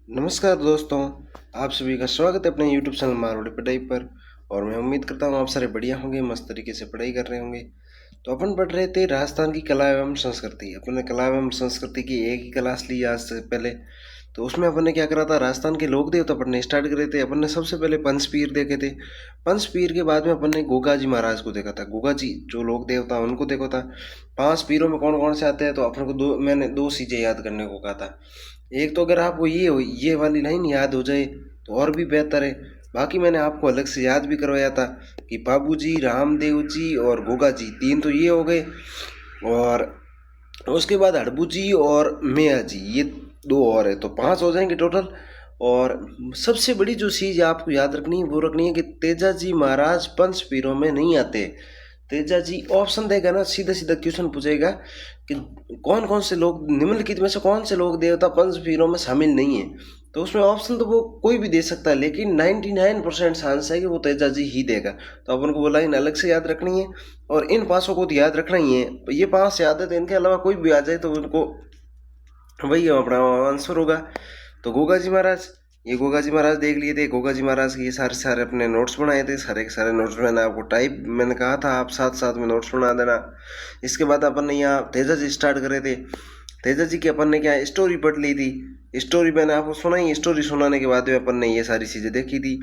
नमस्कार दोस्तों, आप सभी का स्वागत है अपने यूट्यूब चैनल मारवाड़ी पढ़ाई पर। और मैं उम्मीद करता हूँ आप सारे बढ़िया होंगे, मस्त तरीके से पढ़ाई कर रहे होंगे। तो अपन पढ़ रहे थे राजस्थान की कला एवं संस्कृति। अपन ने कला एवं संस्कृति की एक ही क्लास ली आज से पहले। तो उसमें अपन ने क्या करा था, राजस्थान के लोक देवता पढ़ने स्टार्ट करे थे। अपन ने सबसे पहले पंचपीर देखे थे। पंचपीर के बाद में अपन ने गोगा जी महाराज को देखा था। गोगा जी जो लोक देवता उनको देखा था। 5 पीरों में कौन कौन से आते हैं, तो अपन को मैंने 2 चीजें याद करने को कहा था। एक तो अगर आपको ये वाली लाइन याद हो जाए तो और भी बेहतर है। बाकी मैंने आपको अलग से याद भी करवाया था कि बाबूजी, रामदेव जी और गोगा जी, 3 तो ये हो गए। और उसके बाद हड़बू जी और मेया जी, ये 2 और है, तो 5 हो जाएंगे टोटल। और सबसे बड़ी जो चीज़ आपको याद रखनी है वो रखनी है कि तेजा जी महाराज पंच पीरों में नहीं आते। तेजा जी ऑप्शन देगा ना, सीधा सीधा क्वेश्चन पूछेगा कि कौन कौन से लोग निम्नलिखित में से कौन से लोग देवता पंच पीरों में शामिल नहीं है। तो उसमें ऑप्शन तो वो कोई भी दे सकता है, लेकिन 99% चांस है कि वो तेजा जी ही देगा। तो अपन को वो लाइन अलग से याद रखनी है और इन 5 को तो याद रखना ही है। ये 5 याद है, तो इनके अलावा कोई भी आ जाए तो उनको वही अपना आंसर होगा। तो गोगा जी महाराज, ये गोगा जी महाराज देख लिए थे। गोगा जी महाराज के ये सारे सारे अपने नोट्स बनाए थे। सारे के सारे नोट्स मैंने आपको टाइप मैंने कहा था आप साथ साथ में नोट्स बना देना। इसके बाद अपन ने यहाँ तेजा जी स्टार्ट करे थे। तेजा जी की अपन ने क्या स्टोरी पढ़ ली थी। स्टोरी मैंने आपको सुनाई। स्टोरी सुनाने के बाद में अपन ने ये सारी चीज़ें देखी थी।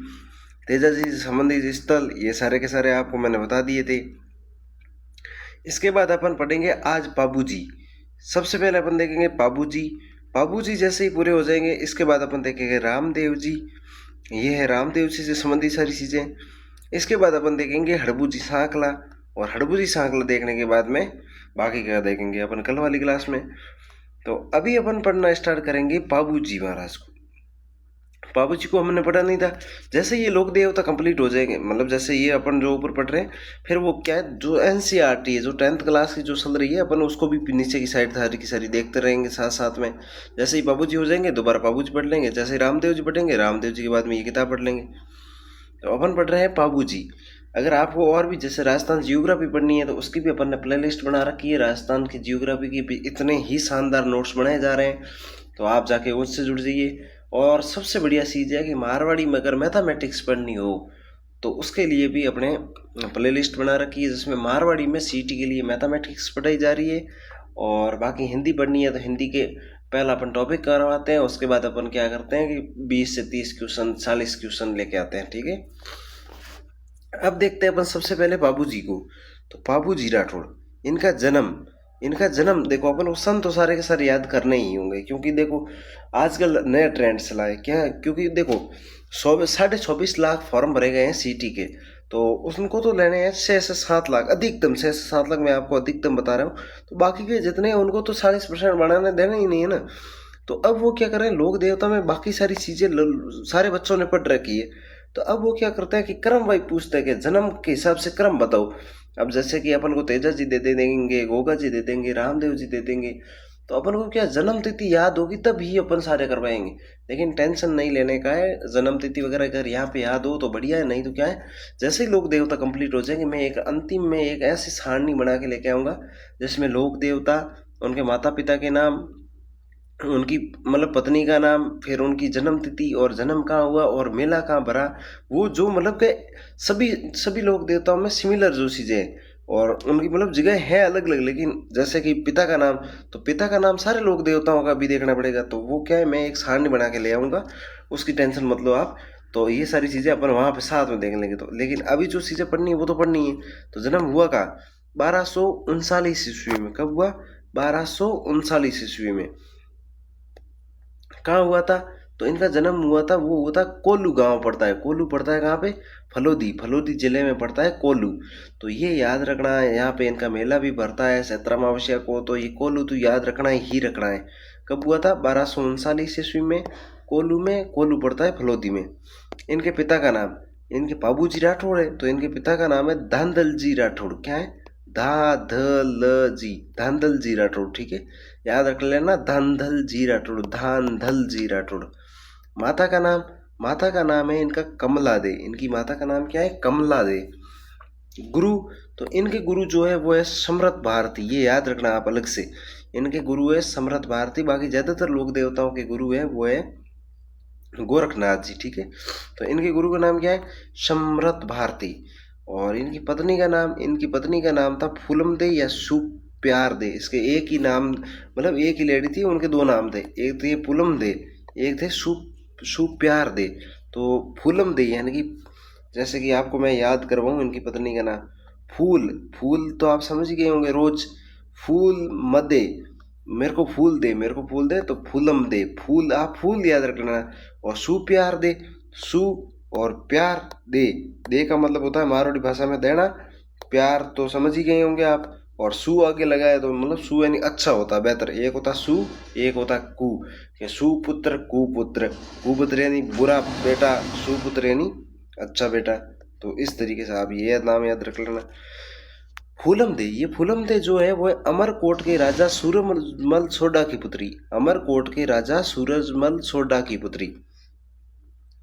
तेजा जी से संबंधित स्थल ये सारे के सारे आपको मैंने बता दिए थे। इसके बाद अपन पढ़ेंगे आज बाबू जी। सबसे पहले अपन देखेंगे बाबू जी। बाबू जी जैसे ही पूरे हो जाएंगे, इसके बाद अपन देखेंगे रामदेव जी। ये है रामदेव जी से संबंधित सारी चीज़ें। इसके बाद अपन देखेंगे हड़बू जी सांकला। और हड़बू जी सांकला देखने के बाद में बाकी क्या देखेंगे अपन कल वाली क्लास में। तो अभी अपन पढ़ना स्टार्ट करेंगे बाबू जी महाराज को। बाबू जी को हमने पढ़ा नहीं था। जैसे ये लोक देवता कंप्लीट हो जाएंगे, मतलब जैसे ये अपन जो ऊपर पढ़ रहे हैं, फिर वो क्या है जो एनसीईआरटी है, जो 10th क्लास की जो चल रही है, अपन उसको भी नीचे की साइड सारी की सारी देखते रहेंगे साथ साथ में। जैसे ही बाबू जी हो जाएंगे दोबारा बाबू जी पढ़ लेंगे। जैसे ही रामदेव जी पढ़ेंगे, रामदेव जी के बाद में ये किताब पढ़ लेंगे। तो अपन पढ़ रहे हैं बाबू जी। अगर आपको और भी जैसे राजस्थान जियोग्राफी पढ़नी है तो उसकी भी अपन ने प्ले लिस्ट बना रखी है। राजस्थान की जियोग्राफी की भी इतने ही शानदार नोट्स बनाए जा रहे हैं, तो आप जाके उससे जुड़ जाइए। और सबसे बढ़िया चीज़ है कि मारवाड़ी में अगर मैथमेटिक्स पढ़नी हो तो उसके लिए भी अपने प्ले लिस्ट बना रखी है, जिसमें मारवाड़ी में सीटी के लिए मैथमेटिक्स पढ़ाई जा रही है। और बाकी हिंदी पढ़नी है तो हिंदी के पहला अपन टॉपिक करवाते हैं, उसके बाद अपन क्या करते हैं कि 20 से 30 क्वेश्चन 40 क्वेश्चन लेके आते हैं। ठीक है, अब देखते हैं अपन सबसे पहले बाबू जी को। तो बाबू जी राठौड़, इनका जन्म देखो, अपन वो सन तो सारे के सारे याद करने ही होंगे, क्योंकि देखो आजकल नया ट्रेंड चला है क्या है? क्योंकि देखो 24.5 लाख फॉर्म भरे गए हैं सीटी के, तो उनको तो लेने हैं 6 से 7 लाख, अधिकतम 6 से 7 लाख मैं आपको अधिकतम बता रहा हूँ। तो बाकी के जितने हैं उनको तो 40% बढ़ाने देना ही नहीं है ना। तो अब वो क्या कर रहे हैं, लोक देवता में बाकी सारी चीजें सारे बच्चों ने पढ़ रखी है। तो अब वो क्या करते हैं कि क्रम वाइज पूछते हैं कि जन्म के हिसाब से क्रम बताओ। अब जैसे कि अपन को तेजा जी दे देंगे, गोगा जी दे देंगे, रामदेव जी दे देंगे, तो अपन को क्या जन्म तिथि याद होगी तब ही अपन सारे करवाएंगे। लेकिन टेंशन नहीं लेने का है, जन्म तिथि वगैरह अगर यहाँ पे याद हो तो बढ़िया है, नहीं तो क्या है, जैसे ही लोक देवता कंप्लीट हो जाएंगे मैं एक अंतिम में एक ऐसी सारणी बना के लेके आऊँगा जिसमें लोक देवता, उनके माता पिता के नाम, उनकी मतलब पत्नी का नाम, फिर उनकी जन्म तिथि और जन्म कहाँ हुआ और मेला कहाँ भरा, वो जो मतलब के सभी सभी लोक देवताओं में सिमिलर जो चीज़ें हैं और उनकी मतलब जगह है अलग अलग, लेकिन जैसे कि पिता का नाम, तो पिता का नाम सारे लोक देवताओं का भी देखना पड़ेगा। तो वो क्या है, मैं एक सारणी बना के ले आऊँगा, उसकी टेंशन मत लो आप। तो ये सारी चीज़ें अपन वहाँ पे साथ में देख लेंगे। तो लेकिन अभी जो चीज़ें पढ़नी है वो तो पढ़नी है। तो जन्म हुआ कहाँ, 1239 ईस्वी में। कब हुआ, 1239 ईस्वी में। कहाँ हुआ था, तो इनका जन्म हुआ था, वो हुआ था कोल्लू गांव पड़ता है। कोल्लू पड़ता है कहाँ पे, फलोदी, फलोदी जिले में पड़ता है कोल्लू। तो ये याद रखना है, यहाँ पे इनका मेला भी भरता है चैत्र अमावस्या को। तो ये कोल्लू तो याद रखना ही रखना है। कब हुआ था, 1239 ईस्वी में, कोल्लू में। कोल्लू पड़ता है फलोदी में। इनके पिता का नाम, इनके बाबूजी राठौड़ है, तो इनके पिता का नाम है धांधल जी राठौड़। क्या है, धाधल जी, धांधल जी राठौड़। ठीक है, याद रख लेना, धांधल जी राठौड़, धांधल जी राठौड़। माता का नाम, माता का नाम है इनका कमला दे। इनकी माता का नाम क्या है, कमला दे। गुरु, तो इनके गुरु जो है वो है समृत भारती। ये याद रखना आप अलग से, इनके गुरु है समृत भारती। बाकी ज्यादातर लोक देवताओं के गुरु है वो है गोरखनाथ जी, ठीक है। तो इनके गुरु का नाम क्या है? समृत भारती। और इनकी पत्नी का नाम था फूलम दे या सुप्यार दे। इसके एक ही नाम, मतलब एक ही लेडी थी, उनके दो नाम थे, एक थे फूलम दे, एक थे सुप्यार दे। तो फूलम दे यानी कि, जैसे कि आपको मैं याद करवाऊँ इनकी पत्नी का नाम, फूल, फूल तो आप समझ ही गए होंगे रोज, फूल मदे, मेरे को फूल दे, मेरे को फूल दे, तो फूलम दे, फूल, आप फूल याद रखना। और सु प्यार दे, सु और प्यार दे का मतलब होता है मारवाड़ी भाषा में देना, प्यार तो समझ ही गए होंगे आप। और सु आगे लगाए तो मतलब सु यानी अच्छा होता, बेहतर। एक होता सु, एक होता कु, कि सुपुत्र कुपुत्र, कुपुत्र यानी बुरा बेटा, सुपुत्र यानी अच्छा बेटा। तो इस तरीके से आप ये नाम याद रख लेना। फूलम दे, ये फूलम दे जो है वो है अमरकोट के राजा सूरजमल सोडा की पुत्री, अमरकोट के राजा सूरजमल सोडा की पुत्री।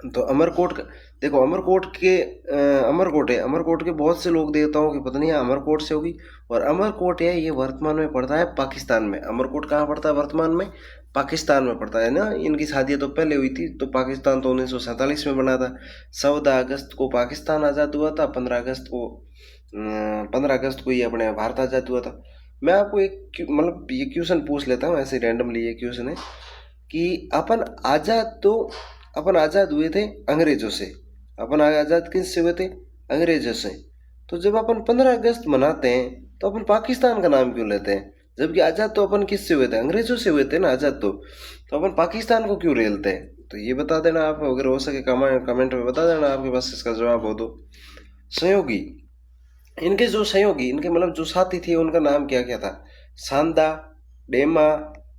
तो अमरकोट देखो, अमरकोट के अमरकोट है, अमरकोट के बहुत से लोग देवताओं की पत्नियां अमरकोट से होगी। और अमरकोट है ये वर्तमान में पड़ता है पाकिस्तान में। अमरकोट कहाँ पड़ता है वर्तमान में? पाकिस्तान में पड़ता है ना। इनकी शादी तो पहले हुई थी, तो पाकिस्तान तो 1947 में बना था। 14 अगस्त को पाकिस्तान आज़ाद हुआ था, 15 अगस्त को ये अपने भारत आज़ाद हुआ था। मैं आपको एक मतलब ये क्वेश्चन पूछ लेता हूँ ऐसे रैंडमली, ये क्वेश्चन है कि अपन आज़ाद हुए थे अंग्रेजों से। अपन आज़ाद किससे हुए थे? अंग्रेजों से। तो जब अपन 15 अगस्त मनाते हैं तो अपन पाकिस्तान का नाम क्यों लेते हैं? जबकि आज़ाद तो अपन किससे हुए थे? अंग्रेजों से हुए थे ना आज़ाद तो अपन पाकिस्तान को क्यों रेलते हैं? तो ये बता देना आप, अगर हो सके कमेंट में बता देना, आपके पास इसका जवाब हो तो। सहयोगी, इनके जो सहयोगी, इनके मतलब जो साथी थे, उनका नाम क्या क्या था? सांदा, डेमा,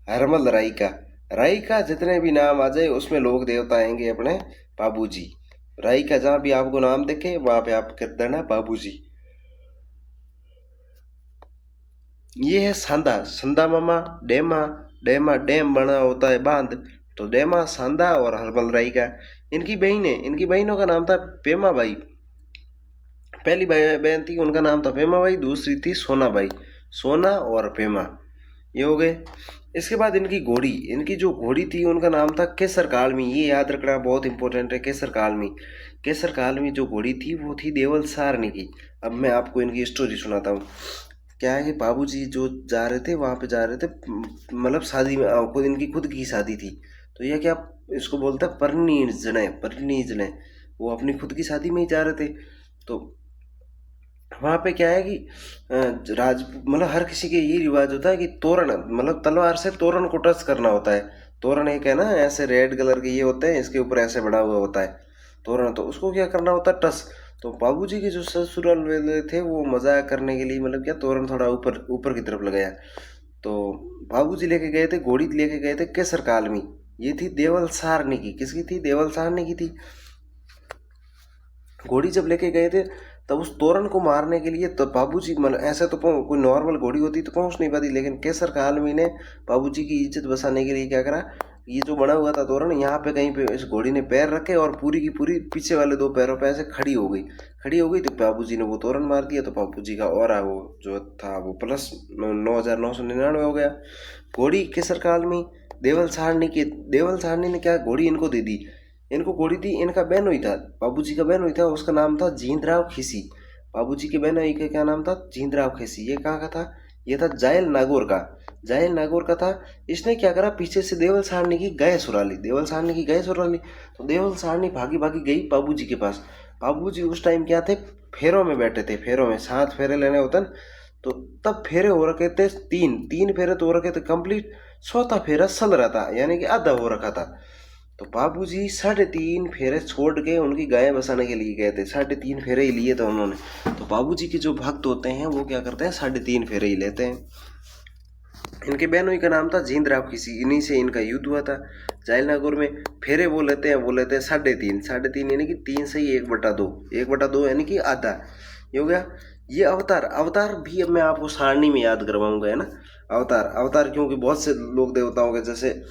हरमल, राइका। राइका जितने भी नाम आ जाए उसमें लोग देवता आएंगे अपने बाबूजी। राइका जहाँ भी आपको नाम दिखे वहां पे आप कर देना बाबूजी। ये है सांदा, संदा मामा, डेमा, डेमा डैम बना होता है बांध, तो डेमा, सांदा और हरमल राइका। इनकी बहन है, इनकी बहनों का नाम था पेमा बाई। पहली बहन थी उनका नाम था पेमा बाई, दूसरी थी सोना बाई। सोना और पेमा, ये हो गए। इसके बाद इनकी घोड़ी, इनकी जो घोड़ी थी उनका नाम था केसर कालमी। ये याद रखना बहुत इंपॉर्टेंट है, केसर कालमी। केसर कालमी जो घोड़ी थी वो थी देवल सारनी की। अब मैं आपको इनकी स्टोरी सुनाता हूँ। क्या है कि बाबूजी जो जा रहे थे वहाँ पे जा रहे थे, मतलब शादी में, खुद इनकी खुद की शादी थी। तो ये क्या इसको बोलते हैं परिणीजने, परिणीजने। वो अपनी खुद की शादी में ही जा रहे थे। तो वहाँ पे क्या है कि राज मतलब हर किसी के ये रिवाज होता है कि तोरण, मतलब तलवार से तोरण को टच करना होता है। तोरण एक है ना, ऐसे रेड कलर के ये होते हैं, इसके ऊपर ऐसे बड़ा हुआ होता है तोरण, तो उसको क्या करना होता है? टच। तो बाबूजी के जो ससुराल वाले थे वो मजाक करने के लिए मतलब क्या तोरण थोड़ा ऊपर ऊपर की तरफ लगाया। तो बाबूजी लेके गए थे घोड़ी, लेके गए थे केसर कालमी। ये थी देवल सारनी की। किसकी थी? देवल सारनी की थी। घोड़ी जब लेके गए थे तब उस तोरण को मारने के लिए, तो बाबूजी मतलब ऐसे तो कोई नॉर्मल घोड़ी होती तो पहुंच नहीं पाती, लेकिन केसर का आलमी ने बाबूजी की इज्जत बचाने के लिए क्या करा, ये जो बना हुआ था तोरण, यहाँ पे कहीं पे इस घोड़ी ने पैर रखे और पूरी की पूरी पीछे वाले दो पैरों पे ऐसे खड़ी हो गई। खड़ी हो गई तो बाबूजी ने वो तोरण मार दिया, तो बाबूजी का ऑरा वो जो था वो प्लस 9,999 हो गया। घोड़ी केसर का आलमी, देवल साहनी ने क्या घोड़ी इनको दे दी। इनको घोड़ी दी, इनका बहन हुई था, बाबूजी का बहन हुई था, उसका नाम था जींदराव खिसी। बाबूजी की बहन हुई का क्या नाम था? जींदराव खिसी। ये कहाँ का था? ये था जायल नागौर का। जायल नागौर का था। इसने क्या करा, पीछे से देवल सारनी की गाय सुरा ली, देवल सारनी की गाय सुरा ली। तो देवल सारनी भागी भागी गई बाबूजी के पास। बाबूजी उस टाइम क्या थे? फेरों में बैठे थे, फेरों में 7 फेरे लेने होते न। तो तब फेरे हो रखे थे तीन, तीन फेरे तो हो रखे थे कंप्लीट, चौथा फेरा चल रहा था, यानी कि आधा हो रखा था। तो बाबूजी 3.5 फेरे छोड़ के उनकी गाय बसाने के लिए गए थे। 3.5 फेरे ही लिए थे उन्होंने। तो बाबूजी के जो भक्त होते हैं वो क्या करते हैं? 3.5 फेरे ही लेते हैं। इनके बहनों का नाम था जींदराव किसी, इन्हीं से इनका युद्ध हुआ था जायलनागौर में। फेरे वो लेते हैं 3.5, 3.5 यानी कि 3 से ही 1/2, 1/2 यानी कि आधा, ये हो गया। ये अवतार, अवतार भी अब मैं आपको सारणी में याद करवाऊंगा, है ना। अवतार, अवतार क्योंकि बहुत से लोग देवताओं के, जैसे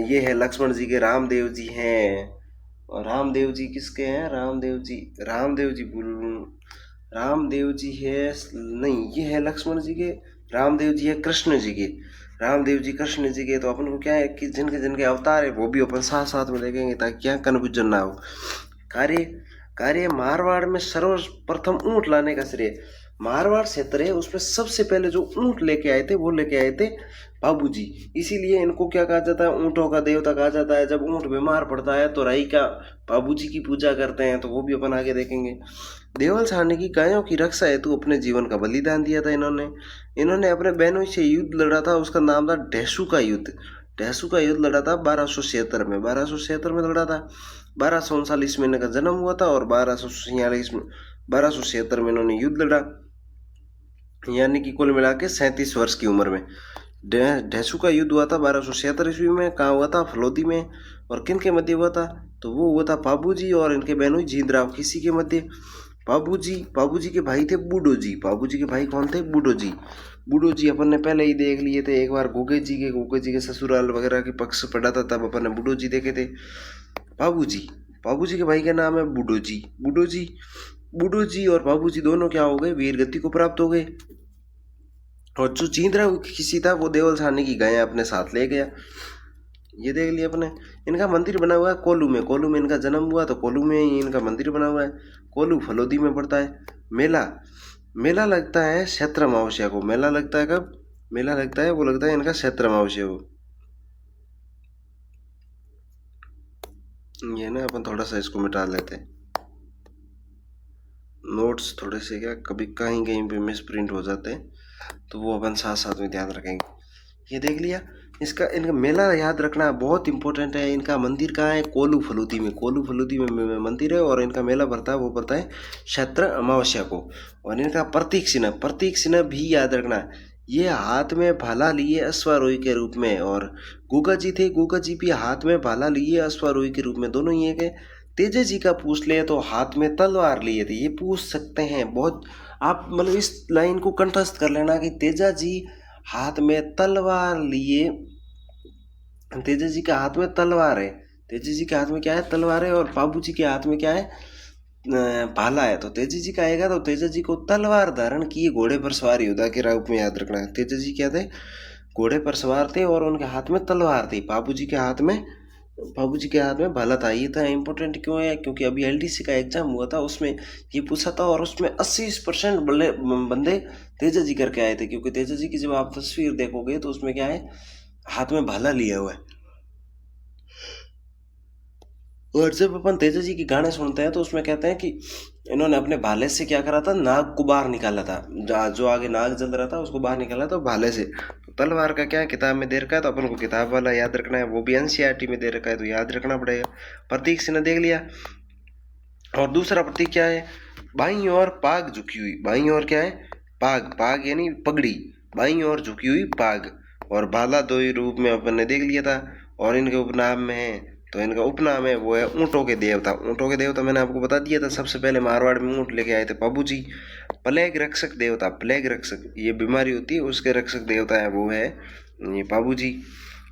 ये है लक्ष्मण जी के, रामदेव जी हैं। और रामदेव जी किसके हैं? रामदेव जी रामदेव जी है नहीं, ये है लक्ष्मण जी के। रामदेव जी है कृष्ण जी के। रामदेव जी, कृष्ण जी के, तो अपन को क्या है कि जिनके जिनके अवतार है वो भी अपन साथ साथ में देखेंगे ताकि क्या कन्फ्यूजन ना हो। कार्य कार्य मारवाड़ में सर्वप्रथम ऊंट लाने का श्रेय, मारवाड़ क्षेत्र है उसमें सबसे पहले जो ऊंट लेके आए थे वो लेके आए थे बाबू जी। इसीलिए इनको क्या कहा जाता है, ऊंटों का देवता कहा जाता है। जब ऊंट बीमार पड़ता है तो राई का बाबू जी की पूजा करते हैं, तो वो भी अपन आगे देखेंगे। देवल साहनी की गायों की रक्षा हेतु अपने जीवन का बलिदान दिया था इन्होंने। इन्होंने अपने बहनों से युद्ध लड़ा था, उसका नाम था ढेसू का युद्ध। ढेसू का युद्ध लड़ा था 1276 में, 1276 में लड़ा था। 1239 में इनका जन्म हुआ था और 1246 में 1276 में इन्होंने युद्ध लड़ा, यानी कि कुल मिला के 37 वर्ष की उम्र में ढेसू का युद्ध हुआ था 1276 ईस्वी में। कहाँ हुआ था? फलोदी में। और किन के मध्य हुआ था? तो वो हुआ था बाबू जी और इनके बहनोई जींदराव किसी के मध्य। बाबू जी के भाई थे बूढ़ो जी। बाबू जी के भाई कौन थे? बूढ़ो जी। बूढ़ो जी अपन ने पहले ही देख लिए थे एक बार, गोगे जी के ससुराल वगैरह के पक्ष पढ़ा था, तब अपन ने बूढ़ो जी देखे थे। बाबू जी के भाई का नाम है बूढ़ो जी। बूढ़ो जी और बाबू जी दोनों क्या हो गए? वीर गति को प्राप्त हो गए। और जो जींदरा किसी था वो देवल साहनी की गायें अपने साथ ले गया। ये देख लिया अपने। इनका मंदिर बना हुआ है कोल्लू में। कोल्लू में इनका जन्म हुआ तो कोल्लू में ही इनका मंदिर बना हुआ है। कोल्लू फलोदी में पड़ता है। मेला मेला लगता है क्षेत्र अमावस्या को। मेला लगता है कब? मेला लगता है वो लगता है इनका क्षेत्र अमावस्या को। ये ना अपन थोड़ा सा इसको मिटा लेते हैं, नोट्स थोड़े से क्या कभी कहीं कहीं पे मिस प्रिंट हो जाते हैं, तो वो अपन साथ साथ में ध्यान रखेंगे। ये देख लिया। इसका इनका मेला याद रखना बहुत इंपॉर्टेंट है। इनका मंदिर कहाँ है? कोल्लू फलूदी में। कोल्लू फलूदी में मंदिर है और इनका मेला भरता है वो पड़ता है क्षेत्र अमावस्या को। और इनका प्रतीक चिन्ह भी याद रखना। ये हाथ में भाला लिए अश्वारोही के रूप में, और गुगा जी थे, गुगा जी भी हाथ में भाला लिए अश्वारोही के रूप में, दोनों ही एक। तेजा जी का पूछ ले तो हाथ में तलवार लिए थे, ये पूछ सकते हैं बहुत। आप मतलब इस लाइन को कंठस्थ कर लेना कि तेजा जी हाथ में तलवार लिए। तेजा जी के हाथ में तलवार है। तेजा जी के हाथ में क्या है? तलवार है। और बाबू जी के हाथ में क्या है? भाला है। तो तेजा जी का आएगा तो तेजा जी को तलवार धारण किए घोड़े पर सवार योद्धा के रूप में याद रखना है। तेजा जी क्या थे? घोड़े पर सवार थे और उनके हाथ में तलवार थी। बाबू जी के हाथ में भाला था। ये था इम्पोर्टेंट क्यों है? क्योंकि अभी एलडीसी का एग्जाम हुआ था, उसमें ये पूछा था और उसमें 80% बंदे तेजा जी करके आए थे। क्योंकि तेजा जी की जब आप तस्वीर देखोगे तो उसमें क्या है? हाथ में भाला लिया हुआ है। और जब अपन तेजा जी के गाने सुनते हैं तो उसमें कहते हैं कि इन्होंने अपने भाले से क्या करा था? नाग को बाहर निकाला था। जो आगे नाग जल रहा था उसको बाहर निकाला था भाले से। तो तलवार का क्या किताब में दे रखा है, तो अपन को किताब वाला याद रखना है। वो भी एनसीईआरटी में दे रखा है तो याद रखना पड़ेगा। प्रतीक चिन्ह देख लिया। और दूसरा प्रतीक क्या है? बाईं ओर पाग झुकी हुई। बाईं ओर क्या है? पाग यानी पगड़ी। बाईं ओर झुकी हुई पाग। और भाला दो ही रूप में अपन ने देख लिया था। और इनके उपनाम में है, तो इनका उपनाम है वो है ऊँटों के देवता। ऊँटों के देवता मैंने आपको बता दिया था। सबसे पहले मारवाड़ में ऊँट लेके आए थे बाबू जी। प्लेग रक्षक देवता, प्लेग रक्षक, ये बीमारी होती है उसके रक्षक देवता है वो है ये बाबू जी।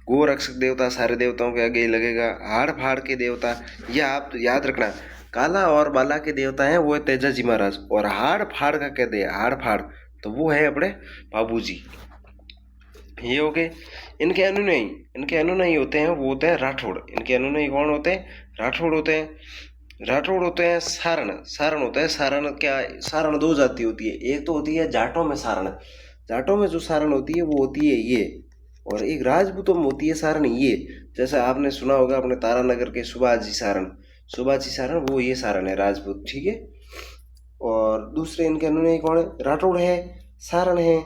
गो रक्षक देवता सारे देवताओं के आगे ही लगेगा। हाड़ फाड़ के देवता, ये आप याद रखना, काला और बाला के देवता हैं वो है तेजा जी महाराज। और हाड़ फाड़ का कहते हैं, हाड़ फाड़, तो वो है अपने बाबू जी। ये हो गए। इनके अनुयायी होते हैं वो होते हैं राठौड़। इनके अनुयायी कौन होते हैं? राठौड़ होते हैं। राठौड़ होते हैं सारण होता है। सारण क्या? सारण दो जाति होती है। एक तो होती है जाटों में सारण, जाटों में जो सारण होती है वो होती है ये। और एक राजपूतों में होती है सारण ये। जैसे आपने सुना होगा अपने तारानगर के सुभाष जी सारण, वो ये सारण है राजपूत, ठीक है। और दूसरे इनके अनुयायी कौन है? राठौड़ है, सारण है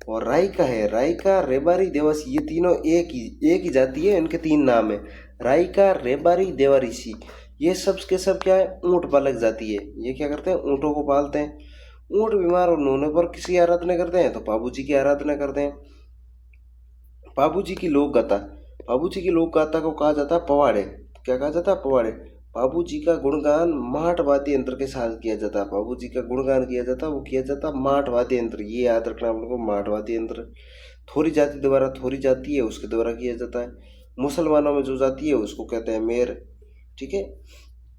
और रायका है। रायका, रेबारी, देवासी, ये तीनों एक ही जाति है। इनके तीन नाम है, रायका, रेबारी, देवारीसी। ये सब के सब क्या है? ऊंट पालक जाति है। ये क्या करते हैं? ऊँटों को पालते हैं। ऊँट बीमार होने पर किसी आराधना करते हैं? तो बाबू जी की आराधना करते हैं। बाबू जी की लोक गाथा को कहा जाता है पवाड़े। क्या कहा जाता है? पवाड़े। बाबू जी का गुणगान माठ वाद्य यंत्र के साथ किया जाता है। बाबू जी का गुणगान किया जाता है, वो किया जाता है माठ वाद्य यंत्र। ये याद रखना आप लोगों को, माठ वाद्य यंत्र। थोरी जाति द्वारा, थोरी जाति है उसके द्वारा किया जाता है। मुसलमानों में जो जाति है उसको कहते हैं मेर, ठीक है।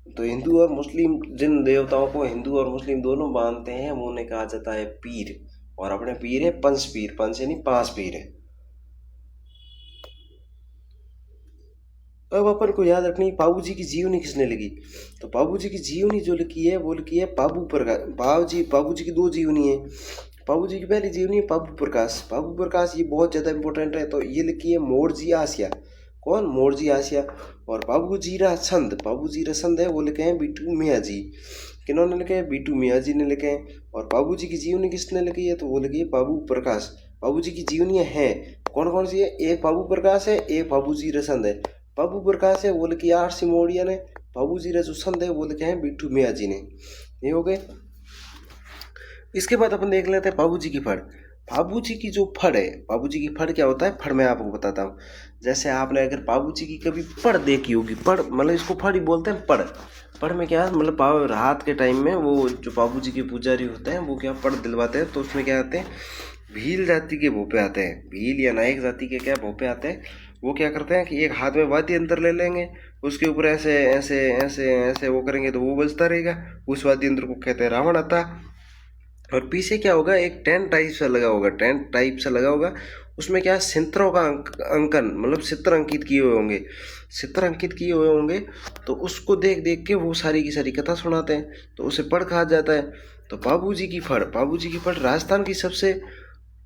तो हिंदू और मुस्लिम, जिन देवताओं को हिंदू और मुस्लिम दोनों मानते हैं वो उन्हें कहा जाता है पीर। और अपने पीर है पंच पीर, पंच यानी 5 पीर है। अब अपन को याद रखनी पाबू जी की जीवनी किसने लिखी। तो पाबू जी की जीवनी जो लिखी है वो लिखी है पाबू प्रकाश। पाबू जी की दो जीवनी है। पाबू जी की पहली जीवनी है पाबू प्रकाश। पाबू प्रकाश ये बहुत ज़्यादा इंपॉर्टेंट है। तो ये लिखी है मोरजी आसिया। कौन? मोरजी आसिया। और पाबू जीरा छंद, पाबू जीरा छंद है वो लिखे हैं बीटू मियाँ जी। किन्होंने लिखे हैं? बीटू मियाँ जी ने लिखे हैं। और पाबू जी की जीवनी किसने लिखी है? तो वो लिखी है पाबू प्रकाश। पाबू जी की जीवनियाँ हैं कौन कौन सी है? एक पाबू प्रकाश है, एक पाबू जी रसंद है। पाबू प्रकाश है वो लिखी आर सी मोड़िया ने। पाबू जी रसंद है वो लिखे हैं बिट्टू मियाँ जी ने। ये हो गए। इसके बाद अपन देख लेते हैं पाबू जी की फड़। पाबू जी की जो फड़ है, पाबू जी की फड़ क्या होता है? फड़ मैं आपको बताता हूँ। जैसे आपने अगर पाबू जी की कभी फड़ देखी होगी, फड़ मतलब इसको फड़ ही बोलते हैं। फड़, फड़ में क्या है मतलब रात के टाइम में वो जो पाबू जी के पुजारी होते हैं वो क्या फड़ दिलवाते हैं। तो उसमें क्या आते हैं? भील जाति के भोपे आते हैं, भील या नायक जाति के क्या भोपे आते हैं। वो क्या करते हैं कि एक हाथ में वाद्य यंत्र ले लेंगे, उसके ऊपर ऐसे ऐसे ऐसे ऐसे वो करेंगे तो वो बजता रहेगा। उस वाद्य यंत्र को कहते हैं रावण आता। और पीछे क्या होगा? एक टेंट टाइप सा लगा होगा, टेंट टाइप सा लगा होगा। उसमें क्या चित्रों का अंकन मतलब चित्र अंकित किए हुए होंगे, चित्र अंकित किए हुए होंगे। तो उसको देख देख के वो सारी की सारी कथा सुनाते हैं। तो उसे पढ़ कहा जाता है। तो पाबू जी की फड़, पाबू जी की फड़ राजस्थान की सबसे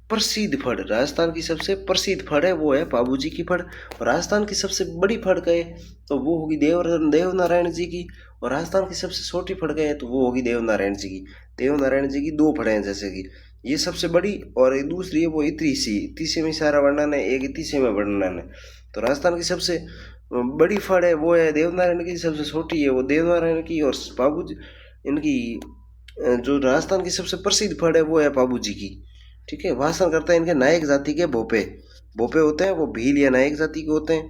प्रसिद्ध फड़, राजस्थान की सबसे प्रसिद्ध फड़ है वो है पाबू जी की फड़। और राजस्थान की सबसे बड़ी फड़ कहे तो वो होगी देवनारायण जी की। और राजस्थान की सबसे छोटी फड़ कहे तो वो होगी देवनारायण जी की। देवनारायण जी की दो फड़े हैं, जैसे कि ये सबसे बड़ी और एक दूसरी है वो इतीसी। इतीसी में सारा वर्णन है, एक इतीसी में वर्णन है। तो राजस्थान की सबसे बड़ी फड़ है वो है देवनारायण की, सबसे छोटी है वो देवनारायण की। और पाबू जी इनकी जो राजस्थान की सबसे प्रसिद्ध फड़ है वो है पाबू जी की। ठीक है। भाषण करता है इनके नायक जाति के भोपे, भोपे होते हैं वो भील या नायक जाति के होते हैं।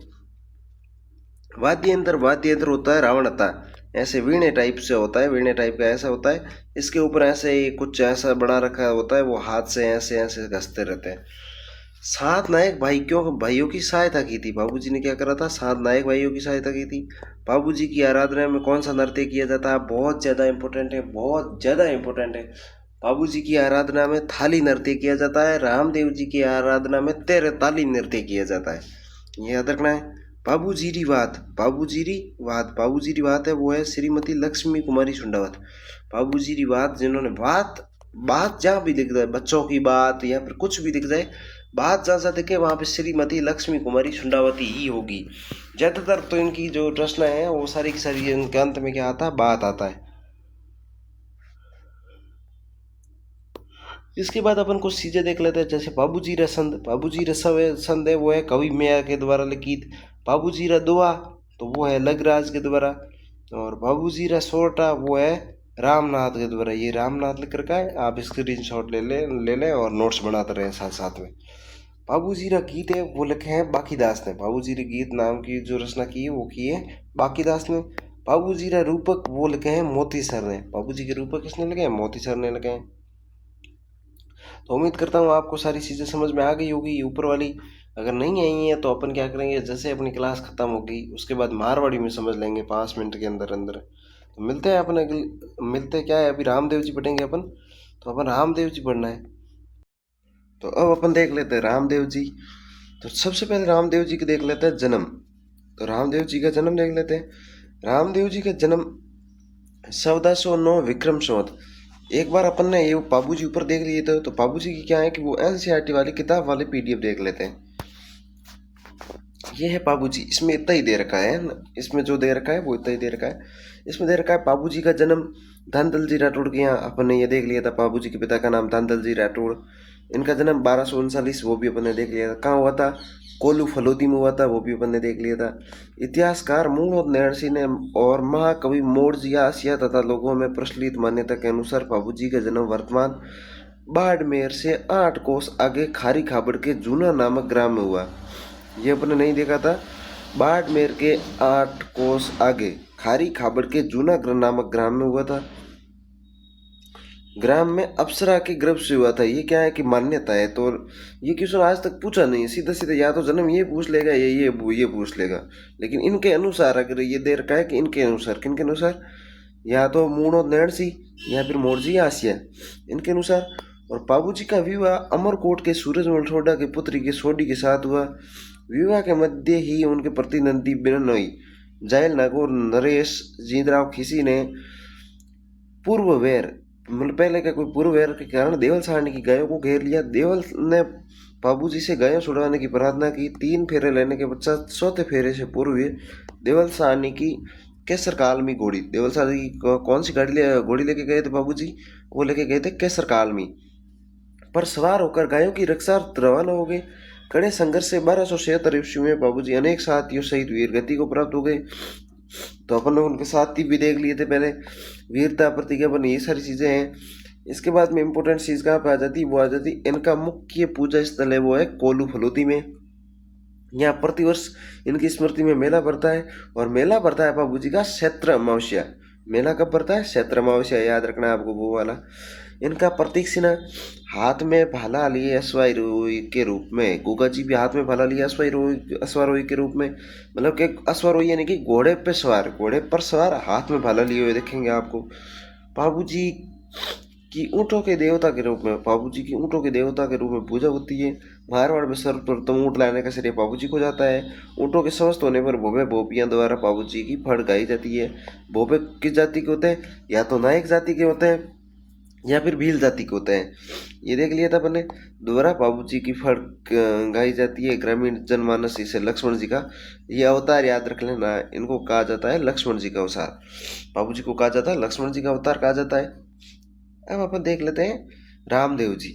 वाद्य यंत्र होता है रावणता, ऐसे वीणे टाइप से होता है, वीणे टाइप का ऐसा होता है। इसके ऊपर ऐसे ही कुछ ऐसा बना रखा होता है, वो हाथ से ऐसे ऐसे घसते रहते हैं। सात नायक भाइयों की सहायता की थी। बाबूजी ने क्या करा था? सात नायक भाइयों की सहायता की थी। बाबूजी की आराधना में कौन सा नृत्य किया जाता है? बहुत ज़्यादा इंपॉर्टेंट है, बहुत ज़्यादा इंपॉर्टेंट है। बाबूजी की आराधना में थाली नृत्य किया जाता है। रामदेव जी की आराधना में तेरे ताली नृत्य किया जाता है। ये याद रखना है। बाबूजीरी बात, बाबूजीरी बात है वो है श्रीमती लक्ष्मी कुमारी सुंडावत। बाबूजीरी बात जिन्होंने बात बात जहाँ भी दिख जाए, बच्चों की बात या फिर कुछ भी दिख जाए, बात जहाँ से दिखे वहाँ पे श्रीमती लक्ष्मी कुमारी सुंडावती ही होगी। ज़्यादातर तो इनकी जो रचना है वो सारी की सारी इनके अंत में क्या आता है? बात आता है। इसके बाद अपन कुछ चीज़ें देख लेते हैं। जैसे बाबूजी रसंद, बाबूजी रसंद है वो है कवि मेयर के द्वारा लिखित। बाबूजी रा दुआ तो वो है लगराज के द्वारा। और बाबूजी रा सोरठा वो है रामनाथ के द्वारा। ये रामनाथ लिख रखा है, आप स्क्रीन शॉट ले लें और नोट्स बनाते रहें साथ साथ में। बाबूजी रा गीत है वो लिखे हैं बाकीदास ने। बाबूजी रा गीत नाम की जो रचना की है वो की है बाकीदास ने। बाबूजी रा रूपक वो लिखे हैं मोती सर ने। बाबूजी के रूपक किसने लिखे हैं? मोती सर ने लिखे हैं। तो उम्मीद करता हूँ आपको सारी चीज़ें समझ में आ गई होगी ऊपर वाली। अगर नहीं आई है तो अपन क्या करेंगे, जैसे अपनी क्लास ख़त्म होगी उसके बाद मारवाड़ी में समझ लेंगे 5 मिनट के अंदर अंदर। तो मिलते हैं अपन मिलते हैं क्या है, अभी रामदेव जी पढ़ेंगे अपन। तो अपन रामदेव जी पढ़ना है। तो अब अपन देख लेते हैं रामदेव जी। तो सबसे पहले रामदेव जी के देख लेते हैं जन्म। तो रामदेव जी का जन्म देख लेते हैं। रामदेव जी का जन्म 1409 विक्रम संवत। एक बार अपन ने ये पाबू जी ऊपर देख लिए थे। तो पाबू जी की क्या है कि वो एनसीईआरटी वाली किताब वाले पीडीएफ देख लेते हैं। ये है पाबू जी, इसमें इतना ही दे रखा है, इसमें जो दे रखा है वो इतना ही दे रखा है। इसमें दे रखा है पाबू जी का जन्म धनदल जी राठौड़ के यहाँ। अपन ने ये देख लिया था, पाबू जी के पिता का नाम धनदल जी राठौड़। इनका जन्म 1239 वो भी अपन ने देख लिया था। कहाँ हुआ था? कोल्लू फलोदी में हुआ था, वो भी अपन ने देख लिया था। इतिहासकार मूलत नैण सिंह ने और महाकवि मोरजी आसिया तथा लोगों में प्रचलित मान्यता के अनुसार पाबू जी का जन्म वर्तमान बाड़मेर से 8 कोस आगे खारी खाबड़ के जूना नामक ग्राम में हुआ। ये अपने नहीं देखा था। बाड़मेर के 8 कोस आगे खारी खाबड़ के जूना नामक ग्राम में हुआ था। ग्राम में अप्सरा के गर्भ से हुआ था। ये क्या है कि मान्यता है। तो ये क्वेश्चन आज तक पूछा नहीं, सीधा सीधा या तो जन्म ये पूछ लेगा या ये पूछ लेगा। लेकिन इनके अनुसार अगर ये दे रखा है कि इनके अनुसार, किनके अनुसार? या तो मूणो नैण सिंह या फिर मोरजी आसिया, इनके अनुसार। और पाबू जी का विवाह अमरकोट के सूरजमल सोडा के पुत्री के सोडी के साथ हुआ। विवाह के मध्य ही उनके प्रतिद्वंदी बिनोई जायल नाग और नरेश जींदराव खिसी ने पूर्व वैर मतलब पहले का कोई पूर्व वैर के कारण देवल साहनी की गायों को घेर लिया। देवल ने बाबूजी से गायों छुड़वाने की प्रार्थना की। 3 फेरे लेने के पश्चात चौथे फेरे से पूर्व देवल साहनी की केसर कालमी घोड़ी, देवल साहनी की कौन सी घोड़ी लेके गए थे बाबूजी? वो लेके गए थे केसर कालमी पर सवार होकर गायों की रक्षा रवाना हो गए। कड़े संघर्ष से 1276 ईस्वी में बाबूजी अनेक साथियों सहित वीर गति को प्राप्त हो गए। तो अपन लोग उनके साथी भी देख लिए थे पहले, वीरता प्रतिज्ञापन ये सारी चीजें हैं। इसके बाद में इंपॉर्टेंट चीज कहाँ पे आ जाती, वो आ जाती इनका मुख्य पूजा स्थल है वो है कोल्लू फलोती में। यहाँ प्रतिवर्ष इनकी स्मृति में मेला पड़ता है और मेला पड़ता है बाबूजी का चैत्र अमावस्या। मेला कब पड़ता है? चैत्र अमावस्या, याद रखना आपको वो वाला। इनका प्रतीक चिन्ह हाथ में भाला लिए अश्वारोही के रूप में, गुगा जी भी हाथ में भाला लिए अश्वारोही के रूप में, मतलब कि अश्वारोही यानी कि घोड़े पे सवार, घोड़े पर सवार हाथ में भाला लिए हुए देखेंगे आपको। बाबूजी की ऊँटों के देवता के रूप में, बाबूजी की ऊँटों के देवता के रूप में पूजा होती है। मारवाड़ में सर्वप्रथम ऊँट लाने का श्रेय बाबूजी को जाता है। ऊँटों के स्वस्थ होने पर भोपे भोपियाँ द्वारा बाबूजी की फड़ गाई जाती है। भोपे किस जाति के होते हैं? या तो नायक जाति के होते हैं या फिर भील जाति के होते हैं, ये देख लिया था अपने। द्वारा बाबूजी की फड़ गाई जाती है। ग्रामीण जनमानस इसे लक्ष्मण जी का ये अवतार याद रख लेना, इनको कहा जाता है लक्ष्मण जी का अवतार। बाबूजी को कहा जाता है लक्ष्मण जी का अवतार कहा जाता है। अब अपन देख लेते हैं रामदेव जी,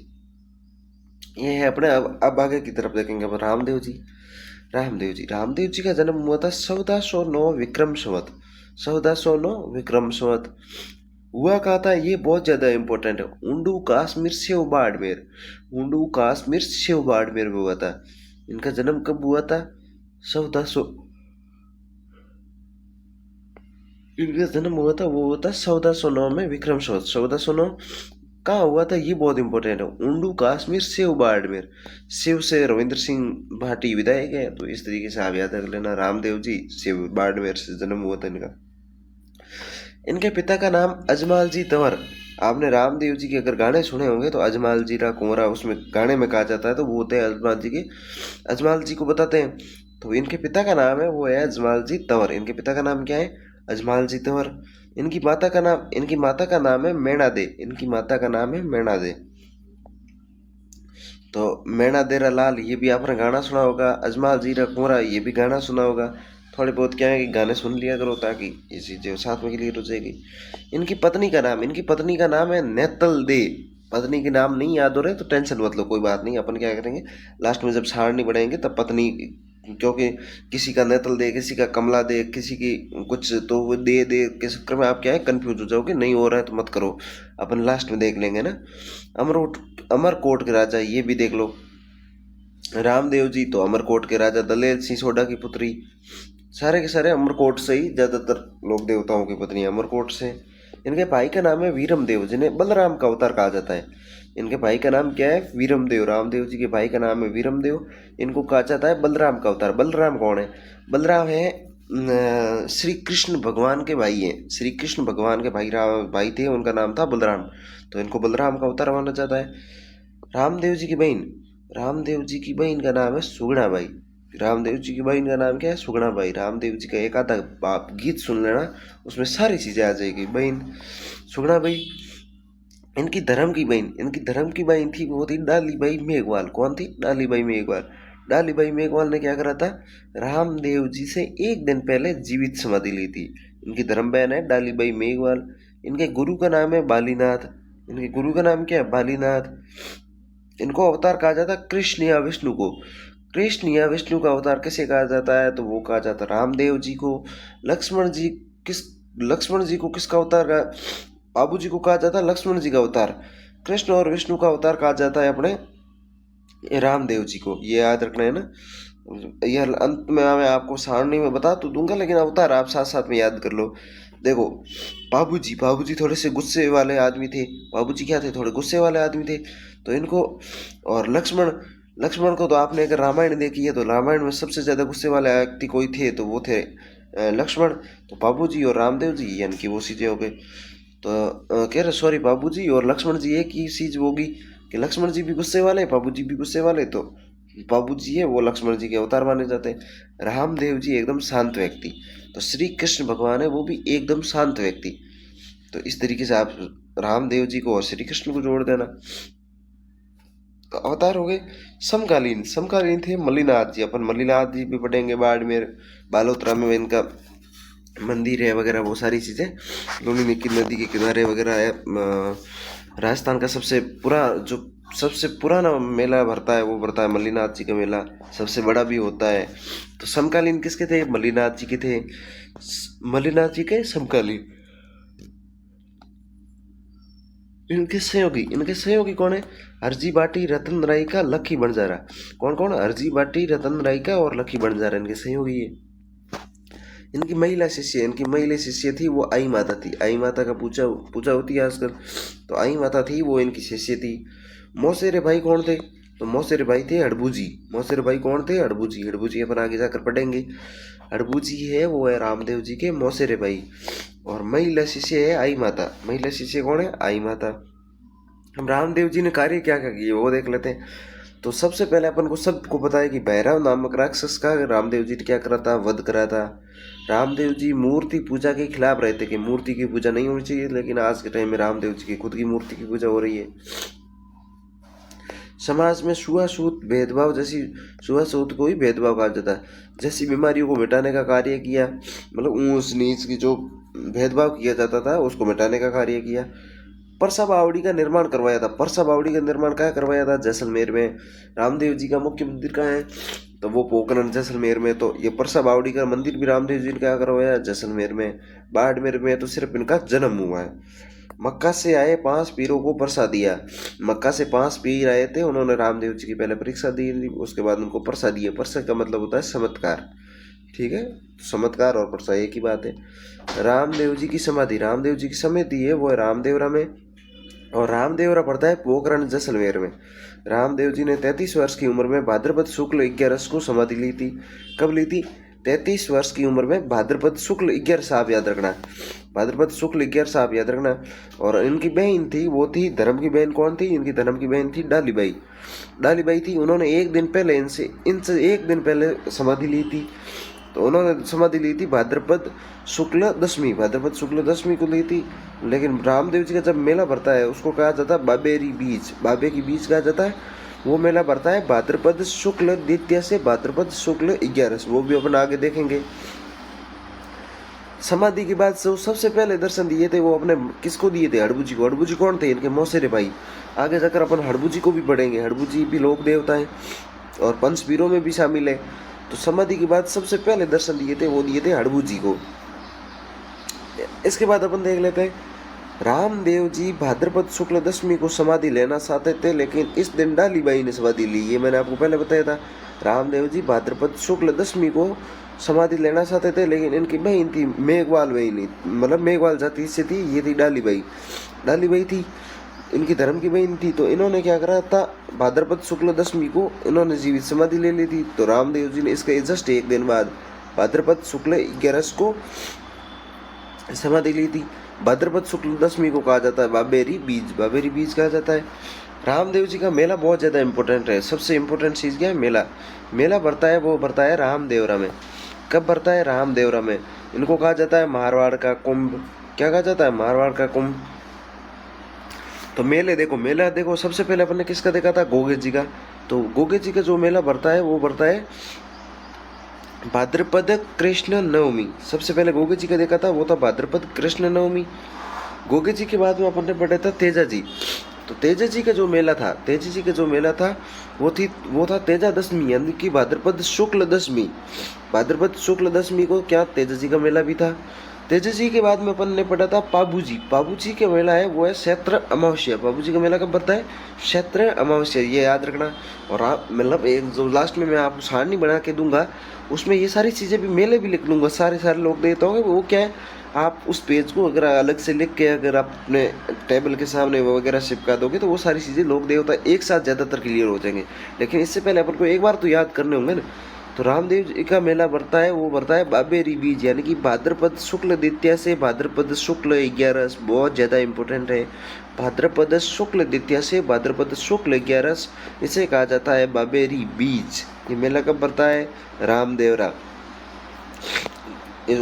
ये है अपने। अब आगे की तरफ देखेंगे अपन रामदेव जी। रामदेव जी का जन्म हुआ था 1409 विक्रम संवत, 1409 विक्रम संवत। हुआ कहा था, ये बहुत ज्यादा इंपॉर्टेंट है, ऊंडू कश्मीर सेव बाड़मेर, ऊंडू कश्मीर सेव बाड़मेर में हुआ था। इनका जन्म कब हुआ था? 1400, इनका जन्म हुआ था वो हुआ था 1409 में विक्रम संवत। 1409 कहाँ हुआ था ये बहुत इंपॉर्टेंट है, ऊंडू कश्मीर सेव बाड़मेर। शिव से रविंद्र सिंह भाटी विधायक है, तो इस तरीके से आप याद रख लेना। रामदेव जी सेव बाड़मेर से जन्म हुआ था इनका। इनके पिता का नाम अजमाल जी तंवर। आपने रामदेव जी के अगर गाने सुने होंगे तो अजमाल जी रा कुंवरा उसमें गाने में कहा जाता है, तो वो होते हैं अजमाल जी के। अजमाल जी को बताते हैं, तो इनके पिता का नाम है वो है अजमाल जी तंवर। इनके पिता का नाम क्या है? अजमाल जी तंवर। इनकी माता का नाम है मैणा दे। इनकी माता का नाम है मैणा दे। तो मैणा देरा लाल ये भी आपने गाना सुना होगा। अजमाल जी रा कुंवरा ये भी गाना सुना होगा। थोड़े बहुत क्या है कि गाने सुन लिया करो ताकि ये चीजें साथ में क्लियर हो जाएगी। इनकी पत्नी का नाम है नेतल दे। पत्नी के नाम नहीं याद हो रहे तो टेंशन मत लो, कोई बात नहीं। अपन क्या करेंगे लास्ट में जब सारणी बढ़ाएंगे तब पत्नी, क्योंकि किसी का नेतल दे, किसी का कमला दे, किसी की कुछ तो वो दे के चक्कर में आप क्या है कंफ्यूज हो जाओगे। नहीं हो रहा है तो मत करो, अपन लास्ट में देख लेंगे ना। अमरकोट के राजा ये भी देख लो। रामदेव जी तो अमरकोट के राजा दलेल सिंह सोढ़ा की पुत्री। सारे के सारे अमरकोट से ही ज्यादातर लोग देवताओं की पत्नी अमरकोट से। इनके भाई का नाम है वीरम देव, जिन्हें बलराम का अवतार कहा जाता है। इनके भाई का नाम क्या है? वीरम देव। रामदेव जी के भाई का नाम है वीरम देव, इनको कहा जाता है बलराम का अवतार। बलराम कौन है? बलराम है श्री कृष्ण भगवान के भाई हैं। श्री कृष्ण भगवान के भाई थे, उनका नाम था बलराम, तो इनको बलराम का अवतार माना जाता है। रामदेव जी की बहन का नाम है सुगुणा बाई। रामदेव जी की बहन का नाम क्या है? सुगुणा बाई। रामदेव जी का एक आधा आप गीत सुन लेना, उसमें सारी चीजें आ जाएगी। बहन सुगुणा बाई। इनकी धर्म की बहन थी वो थी डाली बाई मेघवाल। कौन थी? डाली बाई मेघवाल। डाली बाई मेघवाल ने क्या करा था? रामदेव जी से एक दिन पहले जीवित समाधि ली थी। इनकी धर्म बहन है डाली बाई मेघवाल। इनके गुरु का नाम है बालीनाथ। इनके गुरु का नाम क्या है? बालीनाथ। इनको अवतार कहा जाता है कृष्ण या विष्णु को। कृष्ण या विष्णु का अवतार किसे कहा जाता है? तो वो कहा जाता है रामदेव जी को। लक्ष्मण जी को किसका अवतार का? बाबू जी को कहा जाता है लक्ष्मण जी का अवतार। कृष्ण और विष्णु का अवतार कहा जाता है अपने रामदेव जी को। ये याद रखना है ना। यह अंत में मैं आपको सारणी में बता तो दूंगा, लेकिन अवतार आप साथ साथ में याद कर लो। देखो बाबूजी थोड़े से गुस्से वाले आदमी थे। बाबूजी क्या थे? थोड़े गुस्से वाले आदमी थे। तो इनको और लक्ष्मण को तो आपने अगर रामायण देखी है तो रामायण में सबसे ज्यादा गुस्से वाले व्यक्ति कोई थे तो वो थे लक्ष्मण। तो बाबूजी और रामदेव जी यानी कि वो चीजें हो गई। तो कह रहे सॉरी, बाबूजी और लक्ष्मण जी एक ही चीज होगी कि लक्ष्मण जी भी गुस्से वाले, बाबूजी भी गुस्से वाले। तो बाबू जी है वो लक्ष्मण जी के अवतार माने जाते हैं। रामदेव जी एकदम शांत व्यक्ति, तो श्री कृष्ण भगवान है वो भी एकदम शांत व्यक्ति। तो इस तरीके से आप रामदेव जी को और श्री कृष्ण को जोड़ देना। तो अवतार हो गए समकालीन। समकालीन थे मल्लीनाथ जी। अपन मल्लीनाथ जी भी पढ़ेंगे बाड़मेर बालोतरा में, इनका मंदिर है वगैरह वो सारी चीज़ें। लूनी की नदी के किनारे वगैरह है। राजस्थान का सबसे पुराना मेला भरता है वो भरता है मल्लीनाथ जी का मेला, सबसे बड़ा भी होता है। तो समकालीन किसके थे? मल्लीनाथ जी के थे। मल्लीनाथ जी के समकालीन। इनके सहयोगी कौन है? हरजी बाटी, रतन राय का, लक्की बंजारा। कौन कौन? हरजी बाटी, रतन राय का और लक्की बंजारा इनके सहयोगी है। इनकी महिला शिष्य थी वो आई माता थी। आई माता का पूजा पूजा होती है आजकल, तो आई माता थी वो इनकी शिष्य थी। मौसेरे भाई कौन थे? तो मौसेरे भाई थे हड़बू जी। मौसेरे भाई कौन थे? हड़बू जी। हड़बू जी अपन आगे जाकर पढ़ेंगे। हड़बू जी है वो है रामदेव जी के मौसेरे भाई। और महिला शिष्य है आई माता। महिला शिष्य कौन है? आई माता। हम रामदेव जी ने कार्य क्या क्या किए वो देख लेते हैं। तो सबसे पहले अपन को सबको पता है कि भैरव नामक राक्षस का रामदेव जी ने क्या करा था? वध करा था। रामदेव जी मूर्ति पूजा के खिलाफ रहते कि मूर्ति की पूजा नहीं होनी चाहिए, लेकिन आज के टाइम में रामदेव जी की खुद की मूर्ति की पूजा हो रही है। समाज में छुआछूत भेदभाव जैसी, छुआछूत को ही भेदभाव कहा जाता है, जैसी बीमारियों को मिटाने का कार्य किया। मतलब ऊंच नीच की जो भेदभाव किया जाता था उसको मिटाने का कार्य किया। परसा बावड़ी का निर्माण करवाया था। परसा बावड़ी का निर्माण कहाँ करवाया था? जैसलमेर में। रामदेव जी का मुख्य मंदिर कहाँ है? तो वो पोखरण जैसलमेर में। तो ये परसा बावड़ी का मंदिर भी रामदेव जी ने क्या करवाया? जैसलमेर में। बाड़मेर में तो सिर्फ इनका जन्म हुआ है। मक्का से आए 5 पीरों को परसा दिया। मक्का से 5 पीर आए थे, उन्होंने रामदेव जी की पहले परीक्षा दी थी, उसके बाद उनको परसा दिया। परसा का मतलब होता है चमत्कार। ठीक है, चमत्कार और परसा एक ही बात है। रामदेव जी की समाधि, रामदेव जी की समाधि है वो है रामदेवरा में। और रामदेवरा पड़ता है पोखरण जैसलमेर में। रामदेव जी ने 33 वर्ष की उम्र में भाद्रपद शुक्ल 11 को समाधि ली थी। कब ली थी? 33 वर्ष की उम्र में भाद्रपद शुक्ल 11 साहब याद रखना। भाद्रपद शुक्ल 11 साहब याद रखना। और इनकी बहन थी वो थी धर्म की बहन। कौन थी? इनकी धर्म की बहन थी डालीबाई। डालीबाई थी, उन्होंने एक दिन पहले इनसे एक दिन पहले समाधि ली थी। तो उन्होंने समाधि ली थी भाद्रपद शुक्ल दशमी। भाद्रपद शुक्ल दशमी को ली थी। लेकिन रामदेव जी का जब मेला भरता है उसको कहा जाता है बाबेरी बीज। बाबे की बीज कहा जाता है। वो मेला भरता है भाद्रपद शुक्ल द्वितीया से भाद्रपद शुक्ल 11, वो भी अपन आगे देखेंगे। समाधि के बाद सबसे पहले दर्शन दिए थे वो अपने किसको दिए थे? हड़बू जी को। हड़बू जी कौन थे? इनके मौसेरे भाई। आगे जाकर अपन हड़बू जी को भी पढ़ेंगे। हड़बू जी भी लोक देवता है और पंचवीरों में भी शामिल है। तो समाधि के बाद सबसे पहले दर्शन दिए थे वो दिए थे हड़बू जी को। इसके बाद अपन देख लेते हैं रामदेव जी भाद्रपद शुक्ल दशमी को समाधि लेना चाहते थे, लेकिन इस दिन डालीबाई ने समाधि ली। ये मैंने आपको पहले बताया था। रामदेव जी भाद्रपद शुक्ल दशमी को समाधि लेना चाहते थे, लेकिन इनकी बहन थी मेघवाल बहन, मतलब मेघवाल जाति से थी, ये थी डालीबाई। डालीबाई थी इनकी धर्म की बहन थी। तो इन्होंने क्या करा था? भाद्रपद शुक्ल दशमी को इन्होंने जीवित समाधि ले ली थी। तो रामदेव जी ने इसके जस्ट एक दिन बाद भाद्रपद शुक्ल 11 को समाधि ली थी। भाद्रपद शुक्ल दशमी को कहा जाता है बाबेरी बीज। बाबेरी बीज कहा जाता है। रामदेव जी का मेला बहुत ज़्यादा इंपॉर्टेंट है। सबसे इम्पोर्टेंट चीज़ क्या है? मेला। मेला भरता है वो भरता है रामदेवरा में। कब भरता है? रामदेवरा में। इनको कहा जाता है मारवाड़ का कुंभ। क्या कहा जाता है? मारवाड़ का कुंभ। तो मेला देखो सबसे पहले अपन ने किसका देखा था? गोगे जी का। तो गोगे जी का जो मेला भरता है वो भरता है भाद्रपद कृष्ण नवमी। सबसे पहले गोगे जी का देखा था वो था भाद्रपद कृष्ण नवमी। गोगे जी के बाद में अपन ने पढ़ा था तेजा जी। तो तेजा जी का जो मेला था वो था तेजा दशमी, यानी कि भाद्रपद शुक्ल दशमी। भाद्रपद शुक्ल दशमी को क्या तेजा जी का मेला भी था। तेजा जी के बाद में अपन ने पढ़ा था पाबू जी। पाबू जी का मेला है वो है चैत्र अमावस्या। पाबू जी का मेला कब पड़ता है? चैत्र अमावस्या, ये याद रखना। और आप मतलब एक जो लास्ट में मैं आपको सारणी बना के दूंगा उसमें ये सारी चीज़ें भी मेले भी लिख लूँगा। सारे लोग देता होंगे वो क्या है, आप उस पेज को अगर अलग से लिख के अगर आप अपने टेबल के सामने वगैरह चिपका दोगे तो वो सारी चीज़ें लोग देवता एक साथ ज़्यादातर क्लियर हो जाएंगे। लेकिन इससे पहले अपन को एक बार तो याद करने होंगे ना। तो रामदेव जी का मेला बढ़ता है, वो बढ़ता है बाबेरी बीज यानी कि भाद्रपद शुक्ल द्वितीया से भाद्रपद शुक्ल 11, बहुत ज़्यादा इम्पोर्टेंट है। भाद्रपद शुक्ल द्वितीया से भाद्रपद शुक्ल 11, इसे कहा जाता है बाबेरी बीज। ये मेला कब बढ़ता है? रामदेवरा।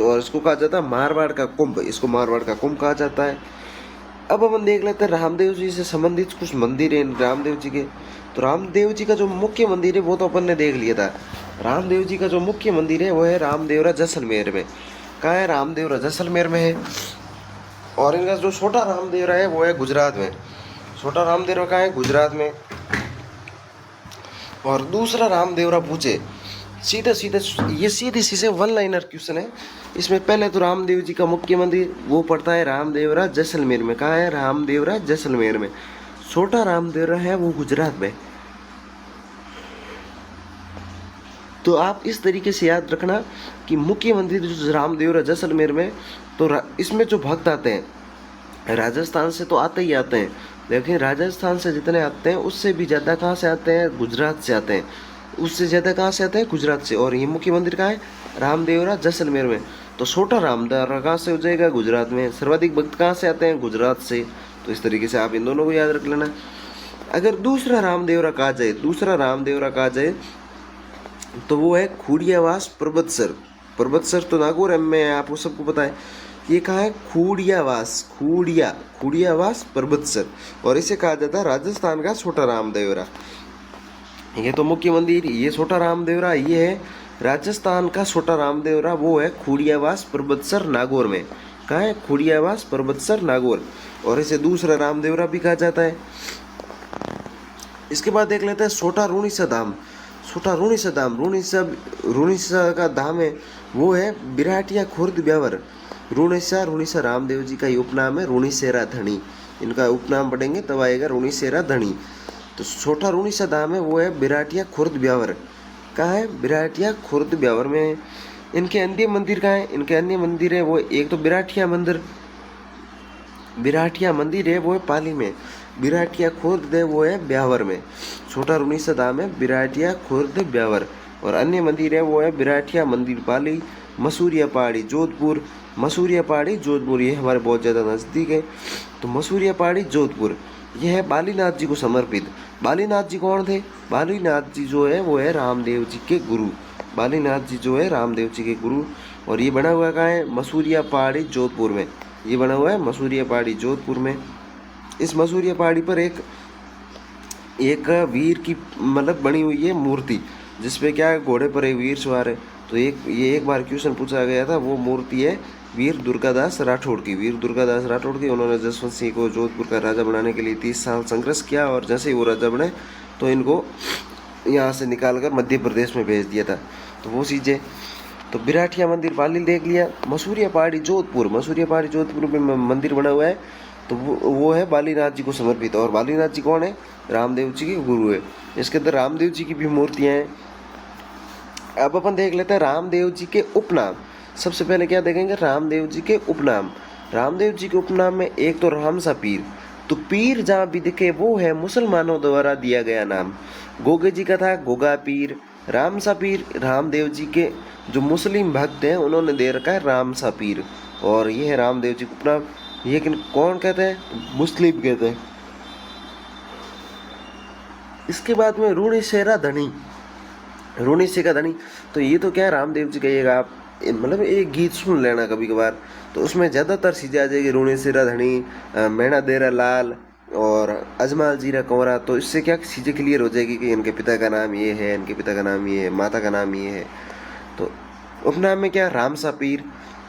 और इसको कहा जाता है मारवाड़ का कुंभ, इसको मारवाड़ का कुंभ कहा जाता है। अब अपन देख लेते हैं रामदेव जी से संबंधित कुछ मंदिर हैं रामदेव जी के। तो रामदेव जी का जो मुख्य मंदिर है वो तो अपन ने देख लिया था। रामदेव जी का जो मुख्य मंदिर है वो है रामदेवरा जैसलमेर में। कहाँ है? रामदेवरा जैसलमेर में है। और इनका जो छोटा रामदेवरा है वो है गुजरात में। छोटा रामदेवरा कहाँ है? गुजरात में। और दूसरा रामदेवरा पूछे सीधे सीधे, ये सीधे सीधे वन लाइनर क्वेश्चन है इसमें। पहले तो रामदेव जी का मुख्य मंदिर वो पड़ता है रामदेवरा जैसलमेर में। कहाँ है? रामदेवरा जैसलमेर में। छोटा रामदेवरा है वो गुजरात में। तो आप इस तरीके से याद रखना कि मुख्य मंदिर जो रामदेवरा जैसलमेर में, तो इसमें जो भक्त आते हैं राजस्थान से तो आते ही आते हैं, लेकिन राजस्थान से जितने आते हैं उससे भी ज़्यादा कहाँ से आते हैं? गुजरात से आते हैं। उससे ज़्यादा कहाँ से आते हैं? गुजरात से। और ये मुख्य मंदिर कहाँ है? रामदेवरा जैसलमेर में। तो छोटा रामदेवरा कहाँ से हो जाएगा? गुजरात में। सर्वाधिक भक्त कहाँ से आते हैं? गुजरात से। तो इस तरीके से आप इन दोनों को याद रख लेना। अगर दूसरा रामदेवरा कहा जाए, दूसरा रामदेवरा कहा जाए तो वो है खूड़ियावास पर्वतसर। पर्वतसर तो नागौर में आपको सबको पता है। ये कहाँ है? खूड़ियावास, खूड़ियावास पर्वतसर। और इसे कहा जाता है राजस्थान का छोटा रामदेवरा। ये तो मुख्य मंदिर, ये छोटा रामदेवरा, ये है राजस्थान का छोटा रामदेवरा, वो है खूड़ियावास पर्वतसर नागौर में। कहाँ है? खूड़ियावास पर्वतसर नागौर। और इसे दूसरा रामदेवरा भी कहा जाता है। इसके बाद देख लेते हैं छोटा रुणीसा धाम। छोटा रुणीसा धाम, रुणीसा का धाम है वो है बिराटिया खुर्द ब्यावर। रुणीसा रामदेव जी का ही उपनाम है रुणीसेरा धनी। इनका उपनाम पढ़ेंगे तब आएगा रुणीसेरा धनी। तो छोटा रुणीसा धाम है वो है बिराटिया खुर्द ब्यावर। कहाँ है? बिराटिया खुर्द ब्यावर में। इनके अन्य मंदिर कहाँ है? इनके अन्य मंदिर है वो, एक तो बिराटिया मंदिर है वो है पाली में। बिराटिया खुर्द है वो है ब्यावर में। छोटा रुणीसा धाम है बिराटिया खुर्द ब्यावर। और अन्य मंदिर है वो है बिराटिया मंदिर पाली, मसूरिया पहाड़ी जोधपुर। मसूरिया पहाड़ी जोधपुर ये हमारे बहुत ज़्यादा नज़दीक है। तो मसूरिया पहाड़ी जोधपुर यह है बालीनाथ जी को समर्पित। बालीनाथ जी कौन थे? बालीनाथ जी जो है वो है रामदेव जी के गुरु। बालीनाथ जी जो है रामदेव जी के गुरु। और ये बना हुआ कहाँ है? मसूरिया पहाड़ी जोधपुर में। ये बना हुआ है मसूरिया पहाड़ी जोधपुर में। इस मसूरिया पहाड़ी पर एक वीर की मतलब बनी हुई है मूर्ति, जिसपे क्या है? घोड़े पर एक वीर सवार है। तो एक बार क्वेश्चन पूछा गया था, वो मूर्ति है वीर दुर्गादास राठौड़ की। वीर दुर्गादास राठौड़ की, उन्होंने जसवंत सिंह को जोधपुर का राजा बनाने के लिए 30 साल संघर्ष किया। और जैसे ही वो राजा बने तो इनको यहाँ से निकाल कर मध्य प्रदेश में भेज दिया था। तो वो चीज़ें, तो बिराटिया मंदिर पाली देख लिया। मसूरिया पहाड़ी जोधपुर में मंदिर बना हुआ है, तो वो है बालीनाथ जी को समर्पित। और बालीनाथ जी कौन है? रामदेव जी के गुरु है। इसके अंदर रामदेव जी की भी मूर्तियाँ हैं। अब अपन देख लेते हैं रामदेव जी के उपनाम। सबसे पहले क्या देखेंगे? रामदेव जी के उपनाम। रामदेव जी के उपनाम में एक तो रामसा पीर। तो पीर जहाँ भी दिखे वो है मुसलमानों द्वारा दिया गया नाम। गोगे जी का था गोगा पीर। रामसा पीर रामदेव जी के जो मुस्लिम भक्त हैं उन्होंने दे रखा है रामसा पीर। और ये है रामदेव जी का उपनाम। लेकिन कौन कहते हैं? मुस्लिम कहते हैं। इसके बाद में रुणीसेरा धनी। रुणीसेरा धनी, तो ये तो क्या है? रामदेव जी कहिएगा आप, मतलब एक गीत सुन लेना कभी कभार, तो उसमें ज़्यादातर चीज़ें आ जाएगी। रुणीसेरा धनी, मैणा देरा लाल और अजमाल जीरा कंवरा। तो इससे क्या चीज़ें क्लियर हो जाएगी कि इनके पिता का नाम ये है, इनके पिता का नाम ये है, माता का नाम ये है। तो उपनाम में क्या? रामसा पीर।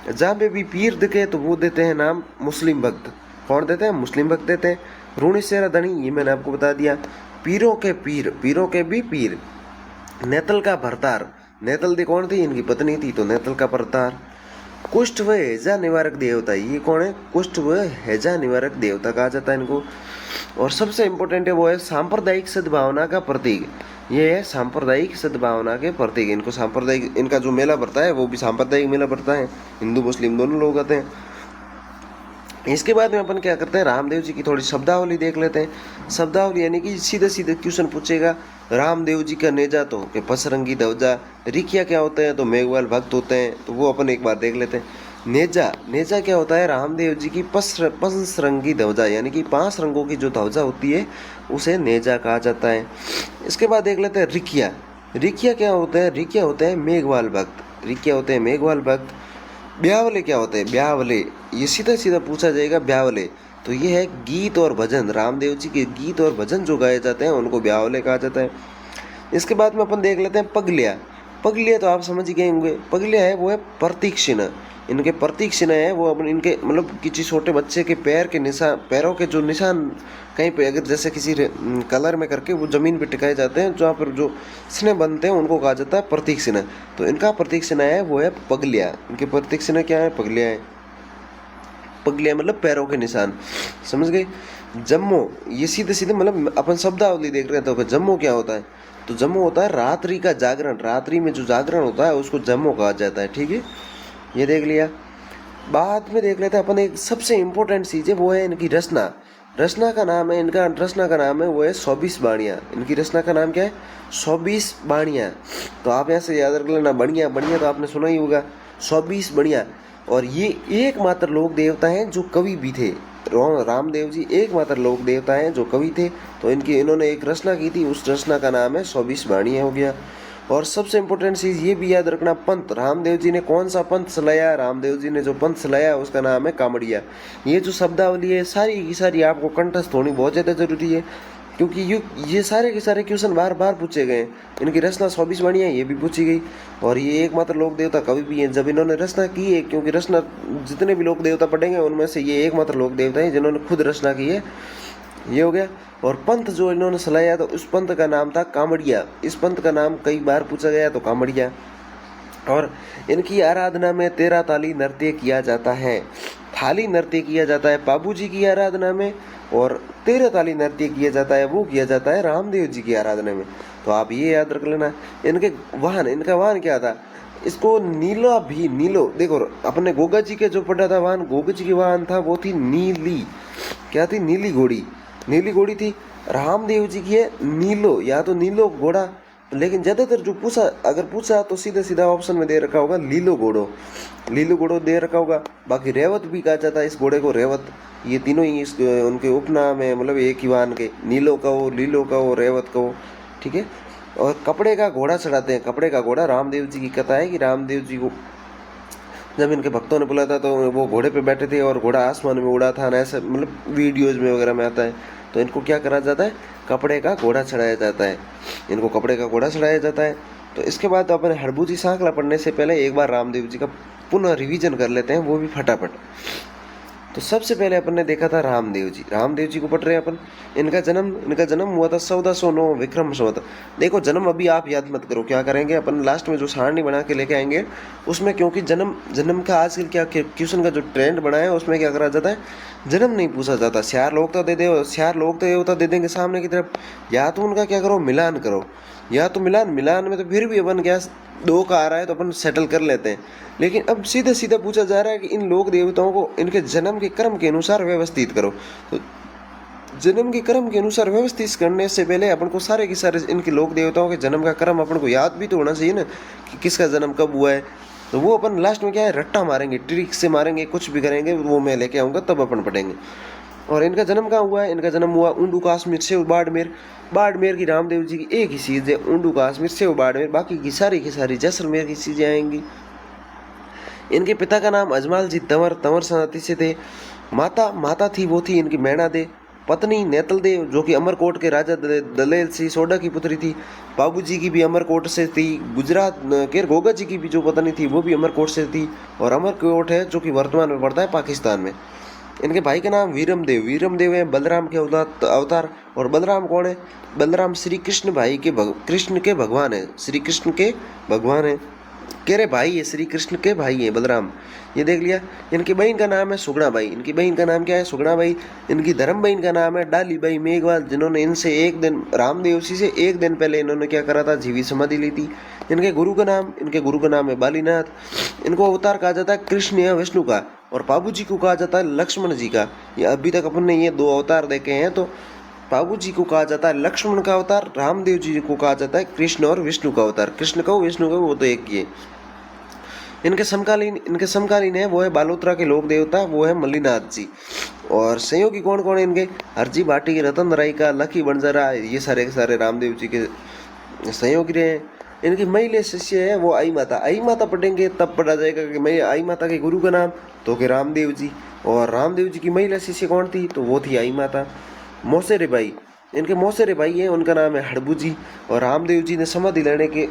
जहाँ पे भी पीर दिखे तो वो देते हैं नाम मुस्लिम भक्त। कौन देते हैं? मुस्लिम भक्त देते हैं। रुणीसेरा धनी ये मैंने आपको बता दिया। पीरों के भी पीर। नेतल का भरतार। नेतल दे कौन थी? इनकी पत्नी थी, तो नेतल का भरतार। कुष्ठ व हैजा निवारक देवता, ये कौन है? कुष्ठ व हैजा निवारक देवता कहा जाता है इनको। और सबसे इम्पोर्टेंट है वो है सांप्रदायिक सद्भावना का प्रतीक। ये है सांप्रदायिक सद्भावना के प्रतीक। इनको सांप्रदायिक, इनका जो मेला पड़ता है वो भी सांप्रदायिक मेला पड़ता है। हिंदू मुस्लिम दोनों लोग आते हैं। इसके बाद में अपन क्या करते हैं, रामदेव जी की थोड़ी शब्दावली देख लेते हैं। शब्दावली यानी कि सीधे सीधे क्वेश्चन पूछेगा, रामदेव जी का नेजा तो कि पसरंगी ध्वजा, रिकिया क्या होते हैं तो मेघवाल भक्त होते हैं, तो वो अपन एक बार देख लेते हैं। नेजा, नेजा क्या होता है, रामदेव जी की पसरंगी ध्वजा यानी कि 5 रंगों की जो ध्वजा होती है उसे नेजा कहा जाता है। इसके बाद देख लेते हैं रिकिया। रिकिया क्या होता है, रिकिया होते हैं मेघवाल भक्त, रिकिया होते हैं मेघवाल भक्त। ब्यावले क्या होते हैं, ब्यावले, ये सीधा सीधा पूछा जाएगा ब्यावले, तो ये है गीत और भजन, रामदेव जी के गीत और भजन जो गाए जाते हैं उनको ब्यावले कहा जाता है। इसके बाद में अपन देख लेते हैं पगलिया। पगलिया तो आप समझ ही गए होंगे, पगलिया है वो है प्रतीक चिन्ह, इनके प्रतीक चिन्ह है वो अपन इनके मतलब किसी छोटे बच्चे के पैर के निशान, पैरों के जो निशान कहीं पे अगर जैसे किसी कलर में करके वो जमीन पे टिकाए जाते हैं, जहाँ पर जो चिन्ह बनते हैं उनको कहा जाता है प्रतीक चिन्ह। तो इनका प्रतीक चिन्ह है वो है पगलिया, इनके प्रतीक चिन्ह क्या है, पगलिया है। पगलिया मतलब पैरों के निशान, समझ गए। जम्मो, ये सीधे सीधे मतलब अपन शब्दावली देख रहे हैं, तो जम्मो क्या होता है, तो जम्मो होता है रात्रि का जागरण, रात्रि में जो जागरण होता है उसको जम्मो कहा जाता है, ठीक है, ये देख लिया। बाद में देख लेते हैं अपन एक सबसे इम्पोर्टेंट चीज़ है वो है इनकी रचना। रचना का नाम है, इनका रचना का नाम है वो है 24 बाणियाँ, इनकी रचना का नाम क्या है, 24 बाणियाँ। तो आप यहाँ से याद रख लेना, बढ़िया बढ़िया तो आपने सुना ही होगा, 24 बढ़िया। और ये एकमात्र लोक देवता हैं जो कवि भी थे, रामदेव जी एकमात्र लोक देवता हैं जो कवि थे। तो इन्होंने एक रचना की थी, उस रचना का नाम है 24 बाणियाँ हो गया। और सबसे इम्पोर्टेंट चीज़ ये भी याद रखना, पंथ, रामदेव जी ने कौन सा पंथ चलाया, रामदेव जी ने जो पंथ चलाया उसका नाम है कामड़िया। ये जो शब्दावली है सारी की सारी आपको कंठस्थ होनी बहुत ज़्यादा जरूरी है, क्योंकि ये सारे के सारे क्वेश्चन बार बार पूछे गए। इनकी रचना 24 बाणियाँ ये भी पूछी गई, और ये एकमात्र लोक देवता कवि भी हैं जब इन्होंने रचना की है, क्योंकि रचना जितने भी लोक देवता पढ़ेंगे उनमें से ये एकमात्र लोक देवता है जिन्होंने खुद रचना की है, ये हो गया। और पंथ जो इन्होंने चलाया तो उस पंथ का नाम था कामड़िया, इस पंथ का नाम कई बार पूछा गया तो कामड़िया। और इनकी आराधना में 13 ताली नृत्य किया जाता है, थाली नृत्य किया जाता है बाबू जी की आराधना में, और 13 ताली नृत्य किया जाता है वो किया जाता है रामदेव जी की आराधना में। तो आप ये याद रख लेना। इनके वाहन, इनका वाहन क्या था, इसको नीला भी, नीलो देखो अपने गोगा जी के जो पढ़ा था वाहन, गोगा जी की वाहन था वो थी नीली, क्या थी, नीली घोड़ी, नीली घोड़ी थी। रामदेव जी की है नीलो, या तो नीलो घोड़ा, लेकिन ज़्यादातर जो पूछा अगर पूछा तो सीधा सीधा ऑप्शन में दे रखा होगा लीलो घोड़ो, लीलो घोड़ो दे रखा होगा। बाकी रेवत भी कहा जाता है इस घोड़े को, रेवत, ये तीनों ही इस उनके उपनाम है, मतलब एक ही वाहन के, नीलो कहो, लीलो कहो, रेवत कहो, ठीक है। और कपड़े का घोड़ा चढ़ाते हैं, कपड़े का घोड़ा, रामदेव जी की कथा है कि रामदेव जी को जब इनके भक्तों ने बुलाया था तो वो घोड़े पे बैठे थे और घोड़ा आसमान में उड़ा था ना, ऐसा मतलब वीडियोज़ में वगैरह में आता है। तो इनको क्या करा जाता है, कपड़े का घोड़ा चढ़ाया जाता है, इनको कपड़े का घोड़ा चढ़ाया जाता है। तो इसके बाद अपने हड़बूजी सांकला पढ़ने से पहले एक बार रामदेव जी का पुनः रिवीजन कर लेते हैं, वो भी फटाफट। तो सबसे पहले अपन ने देखा था रामदेव जी, रामदेव जी को पढ़ रहे हैं अपन। इनका जन्म हुआ था 1409 विक्रम संवत। देखो जन्म अभी आप याद मत करो, क्या करेंगे अपन लास्ट में जो सारणी बना के लेके आएंगे उसमें, क्योंकि जन्म का आजकल क्या क्वेश्चन का जो ट्रेंड बना है उसमें क्या करा जाता है, जन्म नहीं पूछा जाता, स्यार लोग तो दे दे, स्यार लोग तो देवता दे देंगे सामने की तरफ, या तो उनका क्या करो, मिलान करो, या तो मिलान में तो फिर भी अपन क्या 2 का आ रहा है तो अपन सेटल कर लेते हैं। लेकिन अब सीधा सीधा पूछा जा रहा है कि इन लोक देवताओं को इनके जन्म के क्रम के अनुसार व्यवस्थित करो। तो जन्म के क्रम के अनुसार व्यवस्थित करने से पहले अपन को सारे के सारे इनके लोक देवताओं के जन्म का क्रम अपन को याद भी तो होना चाहिए ना, कि किसका जन्म कब हुआ है। तो वो अपन लास्ट में क्या है, रट्टा मारेंगे, ट्रिक से मारेंगे, कुछ भी करेंगे, वो मैं लेके आऊँगा तब अपन पढ़ेंगे। और इनका जन्म कहाँ हुआ है, इनका जन्म हुआ ऊंडू काश्मीर से बाड़मेर, बाड़मेर की रामदेव जी की एक ही चीज़ है, ऊंडू काश्मीर से बाड़मेर, बाकी की सारी जैसलमेर की चीज़ें आएंगी। इनके पिता का नाम अजमाल जी तंवर, तंवर सनाती से थे। माता थी वो थी इनकी मैणा दे। पत्नी नेतल देव जो कि अमरकोट के राजा दलेल सिंह सोडा की पुत्री थी। बाबू जी की भी अमरकोट से थी। गुजरात केर गोगा जी की भी जो पत्नी थी वो भी अमरकोट से थी। और अमरकोट है जो कि वर्तमान में पड़ता है पाकिस्तान में। इनके भाई का नाम वीरम देव है, बलराम के अवतार। और बलराम कौन है, बलराम श्री कृष्ण भाई के कृष्ण के भगवान है, श्री कृष्ण के भगवान है, कह रहे भाई है, श्री कृष्ण के भाई है बलराम, ये देख लिया। इनकी बहन का नाम है सुगना बाई, इनकी बहन का नाम क्या है, सुगना बाई। इनकी धर्म बहन का नाम है डाली बाई मेघवाल, जिन्होंने इनसे एक दिन, रामदेव जी से एक दिन पहले इन्होंने क्या करा था, जीवी समाधि ली थी। इनके गुरु का नाम है बालीनाथ। इनको अवतार कहा जाता है कृष्ण या विष्णु का। और पाबू जी को कहा जाता है लक्ष्मण जी का। ये अभी तक अपन ने ये 2 अवतार देखे हैं, तो पाबू जी को कहा जाता है लक्ष्मण का अवतार, रामदेव जी को कहा जाता है कृष्ण और विष्णु का अवतार। कृष्ण का विष्णु का वो तो एक ही है। इनके समकालीन है वो है बालोतरा के लोक देवता, वो है मल्लीनाथ जी। और सहयोगी कौन कौन है इनके? हरजी भाटी, रतन राय का, लकी बंजारा, ये सारे के सारे रामदेव जी के सहयोगी रहे हैं। इनकी महिला शिष्य है वो आई माता। आई माता पढ़ेंगे तब पढ़ा जाएगा कि मैं आई माता के गुरु का नाम तो कि रामदेव जी, और रामदेव जी की महिला शिष्य कौन थी? तो वो थी आई माता। मौसेरे भाई, इनके मौसेरे भाई हैं, उनका नाम है हड़बू जी। और रामदेव जी ने समाधि लेने के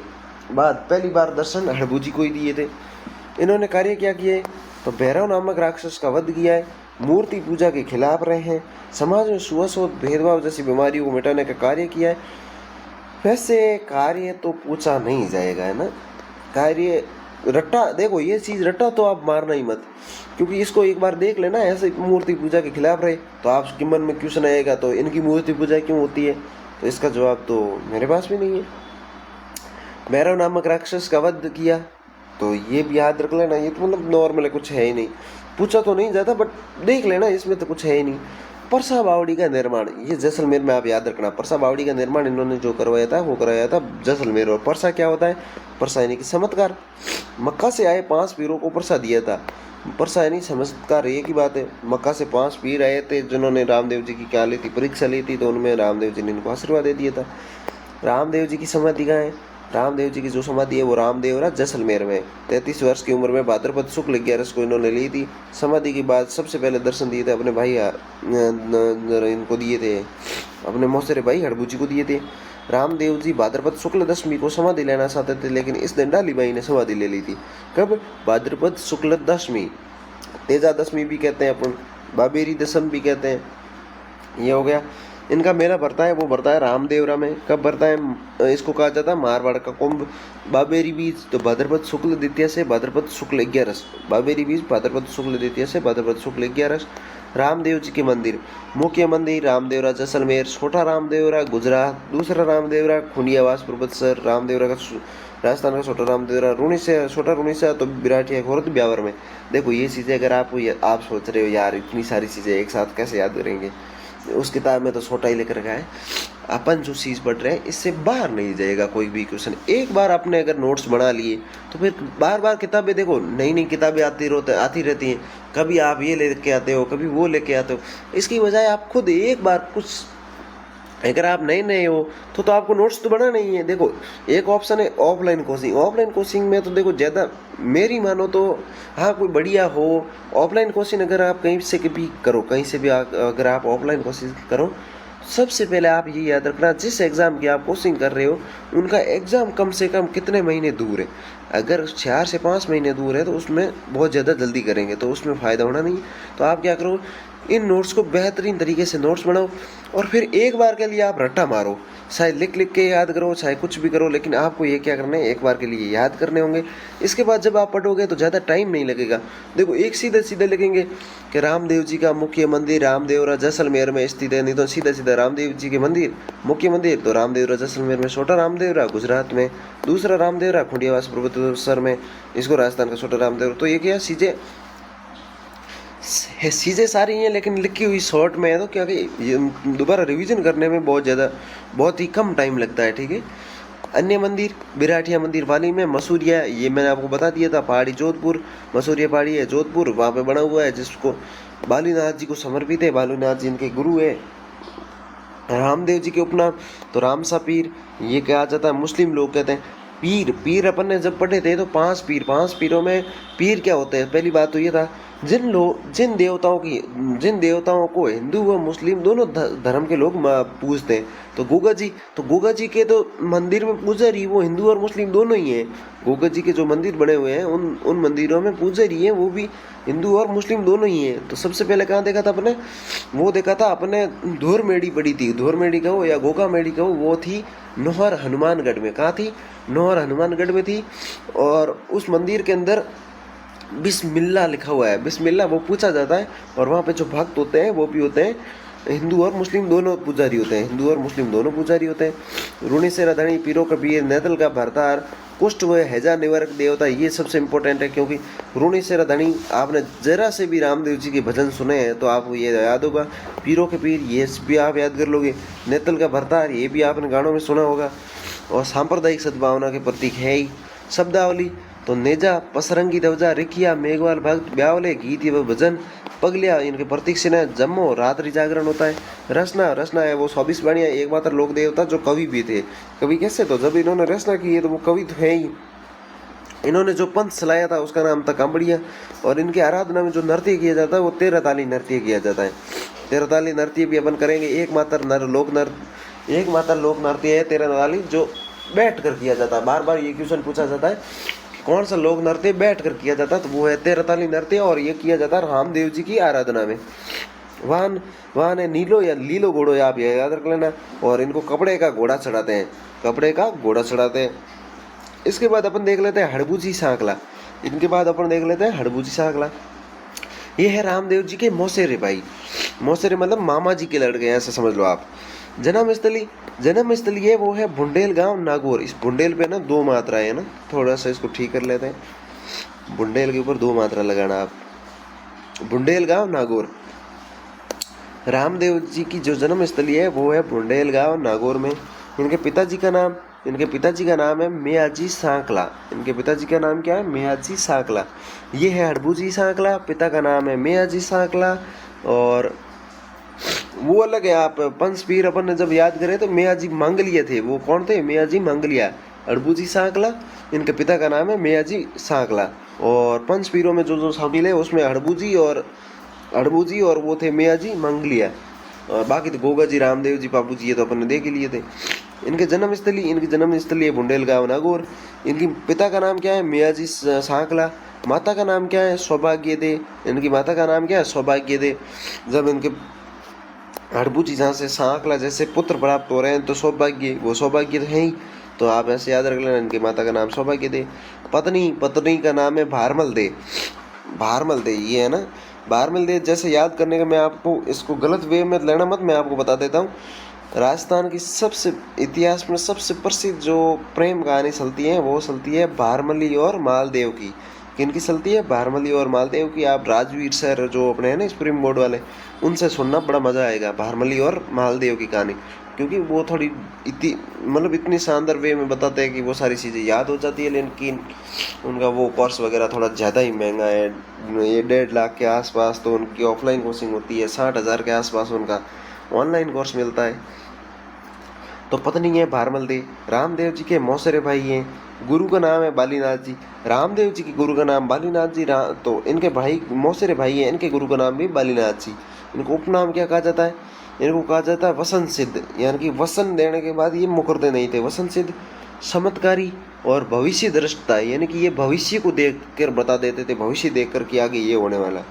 बाद पहली बार दर्शन हड़बू जी को ही दिए थे। इन्होंने कार्य क्या किए? तो भैरव नामक राक्षस का वध किया है, मूर्ति पूजा के खिलाफ रहे हैं, समाज में छुआछूत भेदभाव जैसी बीमारियों को मिटाने का कार्य किया है। वैसे कार्य तो पूछा नहीं जाएगा, है ना। कार्य रट्टा, देखो ये चीज रट्टा तो आप मारना ही मत, क्योंकि इसको एक बार देख लेना, ऐसे मूर्ति पूजा के खिलाफ रहे तो आपके मन में क्वेश्चन आएगा तो इनकी मूर्ति पूजा क्यों होती है, तो इसका जवाब तो मेरे पास भी नहीं है। भैरव नामक राक्षस का वध किया, तो ये भी याद रख लेना। ये तो मतलब नॉर्मल है, कुछ है ही नहीं, पूछा तो नहीं जाता बट देख लेना, इसमें तो कुछ है ही नहीं। परसा बावड़ी का निर्माण, ये जैसलमेर में आप याद रखना। परसा बावड़ी का निर्माण इन्होंने जो करवाया था वो करवाया था जैसलमेर। और परसा क्या होता है? परसा यानी कि चमत्कार। मक्का से आए 5 पीरों को परसा दिया था। परसा यानी चमत्कार, एक ही बात है। मक्का से 5 पीर आए थे जिन्होंने रामदेव जी की क्या ली थी, परीक्षा ली थी, तो उनमें रामदेव जी ने इनको आशीर्वाद दे दिया था। रामदेव जी की समाधि कहाँ है? रामदेव जी की जो समाधि है वो रामदेवरा जैसलमेर में 33 वर्ष की उम्र में भाद्रपद शुक्ल 11 को इन्होंने ली थी। समाधि के बाद सबसे पहले दर्शन दिए थे अपने भाई इनको दिए थे, अपने मौसेरे भाई हड़बू जी को दिए थे। रामदेव जी भाद्रपद शुक्ल दशमी को समाधि लेना चाहते थे, लेकिन इस दिन डालीबाई ने समाधि ले ली थी। कब? भाद्रपद शुक्ल दशमी, तेजा दशमी भी कहते हैं अपन, बाबेरी दशम भी कहते हैं। ये हो गया। इनका मेला भरता है, वो भरता है रामदेवरा में। कब भरता है? इसको कहा जाता है मारवाड़ का कुंभ। बाबेरी बीज तो भाद्रपद शुक्ल द्वितीय से भाद्रपद शुक्ल 11। बाबेरी बीज भाद्रपद शुक्ल द्वितीय से भाद्रपद शुक्ल 11। रामदेव जी के मंदिर, मुख्य मंदिर रामदेवरा जैसलमेर, छोटा रामदेवरा गुजरात, दूसरा रामदेवरा खुंडियावास पूर्वत्सर, रामदेवरा का राजस्थान का छोटा रामदेवरा छोटा रुणीसा तो बिराटिया खोरत ब्यावर में। देखो ये चीज़ें अगर आप सोच रहे हो यार इतनी सारी चीज़ें एक साथ कैसे याद करेंगे, उस किताब में तो छोटा ही लिख रखा है। अपन जो चीज़ पढ़ रहे हैं इससे बाहर नहीं जाएगा कोई भी क्वेश्चन। एक बार आपने अगर नोट्स बना लिए तो फिर बार बार किताबें, देखो नई नई किताबें आती रहती हैं। कभी आप ये लेके आते हो, कभी वो लेके आते हो। इसकी बजाय आप खुद एक बार कुछ, अगर आप नए हो तो आपको नोट्स तो बनाना ही है। देखो एक ऑप्शन है ऑफलाइन कोचिंग। ऑफलाइन कोचिंग में तो देखो ज़्यादा मेरी मानो तो हाँ कोई बढ़िया हो ऑफलाइन कोचिंग, अगर आप कहीं से भी करो, कहीं से भी अगर आप ऑफलाइन कोचिंग करो, सबसे पहले आप ये याद रखना जिस एग्ज़ाम की आप कोचिंग कर रहे हो उनका एग्ज़ाम कम से कम कितने महीने दूर है। अगर 4 से 5 महीने दूर है तो उसमें बहुत ज़्यादा जल्दी करेंगे तो उसमें फ़ायदा होना नहीं। तो आप क्या करो, इन नोट्स को बेहतरीन तरीके से नोट्स बनाओ और फिर एक बार के लिए आप रट्टा मारो, चाहे लिख लिख के याद करो चाहे कुछ भी करो, लेकिन आपको ये क्या करना है, एक बार के लिए याद करने होंगे। इसके बाद जब आप पढ़ोगे तो ज़्यादा टाइम नहीं लगेगा। देखो एक सीधे सीधे लिखेंगे कि रामदेव जी का मुख्य मंदिर रामदेवरा जैसलमेर में स्थित है, नहीं तो सीधा सीधा रामदेव जी के मंदिर मुख्य मंदिर तो रामदेवरा जैसलमेर में, छोटा रामदेवरा गुजरात में, दूसरा रामदेवरा खुंडियावास पूर्वोत्तर में, इसको राजस्थान का छोटा रामदेवरा। तो ये क्या चीज़ें सारी हैं लेकिन लिखी हुई शॉर्ट में है, तो क्या कि दोबारा रिवीजन करने में बहुत ही कम टाइम लगता है। ठीक है। अन्य मंदिर, बिराटिया मंदिर पाली में, मसूरिया ये मैंने आपको बता दिया था, पहाड़ी जोधपुर, मसूरिया पहाड़ी है जोधपुर, वहाँ पे बना हुआ है जिसको बालूनाथ जी को समर्पित है। बालूनाथ जी इनके गुरु है। रामदेव जी के उपनाम तो रामसा पीर ये कहा जाता है, मुस्लिम लोग कहते हैं। पीर अपन ने जब पढ़े थे तो 5 पीरों में पीर क्या होते हैं, पहली बात तो ये था जिन देवताओं को हिंदू व मुस्लिम दोनों धर्म के लोग पूजते हैं। तो गोगा जी के तो मंदिर में पुजारी वो हिंदू और मुस्लिम दोनों ही हैं। गोगा जी के जो मंदिर बने हुए हैं उन मंदिरों में पुजारी हैं वो भी हिंदू और मुस्लिम दोनों ही हैं। तो सबसे पहले कहाँ देखा था अपने, वो देखा था अपने धोर मेड़ी पड़ी थी, धोर मेड़ी कहो या गोगा मेड़ी कहो, वो थी नोहर हनुमानगढ़ में। कहाँ थी? नोहर हनुमानगढ़ में थी। और उस मंदिर के अंदर बिस्मिल्लाह लिखा हुआ है। बिस्मिल्लाह वो पूछा जाता है और वहाँ पे जो भक्त होते हैं वो भी होते हैं हिंदू और मुस्लिम दोनों पुजारी होते हैं, हिंदू और मुस्लिम दोनों पुजारी होते हैं। रुणेश्वर धणी, पीरो कबीर, नेतल का भरतार, कुष्ठ व हैजा निवारक देवता, ये सबसे इम्पोर्टेंट है, क्योंकि रुणेश्वर धणी आपने जरा से भी रामदेव जी के भजन सुने हैं तो आपको ये याद होगा। पीरो के पीर, ये भी आप याद कर लोगे। नेतल का भरतार, ये भी आपने गानों में सुना होगा। और सांप्रदायिक सद्भावना के प्रतीक है ही। शब्दावली तो नेजा, पसरंगी दवजा, रिखिया, मेघवाल भक्त, ब्यावले, गीत व भजन, पगलिया, इनके प्रतीक से जम्मो रात्रि जागरण होता है। रचना, रचना है वो 24 वाणियाँ, एकमात्र लोक देवता जो कवि भी थे। कवि कैसे, तो जब इन्होंने रचना की है तो वो कवि तो है ही। इन्होंने जो पंथ चलाया था उसका नाम था कांबड़िया। और इनके आराधना में जो नृत्य किया जाता है वो 13 ताली नृत्य किया जाता है। 13 ताली नृत्य भी अपन करेंगे। एकमात्र लोक नृत्य है 13 ताली, जो बैठ कर किया जाता है। बार बार ये क्वेश्चन पूछा जाता है कौन सा लोक नृत्य बैठ कर किया जाता है, तो वो है 13 ताली नृत्य। और ये किया जाता है रामदेव जी की आराधना में। वाहन है नीलो या लीलो घोड़ो, आप ये याद रख लेना। और इनको कपड़े का घोड़ा चढ़ाते हैं, कपड़े का घोड़ा चढ़ाते हैं। इसके बाद अपन देख लेते हैं हड़बूजी सांकला। इनके बाद अपन देख लेते हैं हड़बूजी सांकला। ये है रामदेव जी के मौसेरे भाई। मौसेरे मतलब मामा जी के लड़के, ऐसा समझ लो आप। जन्मस्थली है वो है बुंडेल गांव नागौर। इस बुंडेल पे ना 2 मात्रा है ना, थोड़ा सा इसको ठीक कर लेते हैं। बुंडेल के ऊपर 2 मात्रा लगाना आप। बुंडेल गांव नागौर। रामदेव जी की जो जन्मस्थली है वो है बुंडेल गांव नागौर में। इनके पिताजी का नाम है मियाजी सांकला। इनके पिताजी का नाम क्या है? मियाजी सांकला। ये है हड़बूजी सांकला, पिता का नाम है मियाजी सांकला। और वो अलग है। आप पंचपीर अपन ने जब याद करें तो मियाजी मांगलिया थे। वो कौन थे? मियाजी मांगलिया। हड़बूजी सांकला, इनके पिता का नाम है मियाजी सांकला। और पंचपीरों में जो शामिल है उसमें हड़बूजी और वो थे मियाजी मांगलिया। और बाकी तो गोगा जी, रामदेव जी, बाबू जी, ये तो अपन ने देख ही लिए थे। इनकी जन्मस्थली है बुंडेल गांव नागौर। इनकी पिता का नाम क्या है? मियाजी सांकला। माता का नाम क्या है? सौभाग्य दे। इनकी माता का नाम क्या है? सौभाग्य दे। जब इनके हड़बूजी जहाँ से सांकला जैसे पुत्र प्राप्त हो रहे हैं तो सौभाग्य तो है ही, तो आप ऐसे याद रख लेना। इनकी माता का नाम सौभाग्य दे। पत्नी का नाम है भारमल दे, ये है ना भारमल दे। जैसे याद करने का, मैं आपको इसको गलत वे में लेना मत, मैं आपको बता देता हूँ। राजस्थान की इतिहास में सबसे प्रसिद्ध जो प्रेम कहानी चलती है वो चलती है भारमली और मालदेव की। किनकी चलती है? भारमली और मालदेव की। आप राजवीर सर जो अपने हैं ना स्प्रिंग बोर्ड वाले, उनसे सुनना, बड़ा मज़ा आएगा भारमली और मालदेव की कहानी। क्योंकि वो थोड़ी इतनी शानदार वे में बताते हैं कि वो सारी चीज़ें याद हो जाती है। लेकिन उनका वो कोर्स वगैरह थोड़ा ज़्यादा ही महंगा है। ये 1.5 लाख के आसपास तो उनकी ऑफलाइन कोचिंग होती है, 60,000 के आसपास उनका ऑनलाइन कोर्स मिलता है। तो पत्नी है भारमल दे। रामदेव जी के मौसेरे भाई हैं। गुरु का नाम है बालीनाथ जी। रामदेव जी के गुरु का नाम बालीनाथ जी। तो इनके भाई मौसेरे भाई हैं, इनके गुरु का नाम भी बालीनाथ जी। इनको उपनाम क्या कहा जाता है? इनको कहा जाता है वसन सिद्ध, यानी कि वसन देने के बाद ये मुकरते नहीं थे। वसन सिद्ध, चमत्कारी और भविष्य दृष्टा, यानी कि ये भविष्य को देख कर बता देते थे, भविष्य देख कर कि आगे ये होने वाला।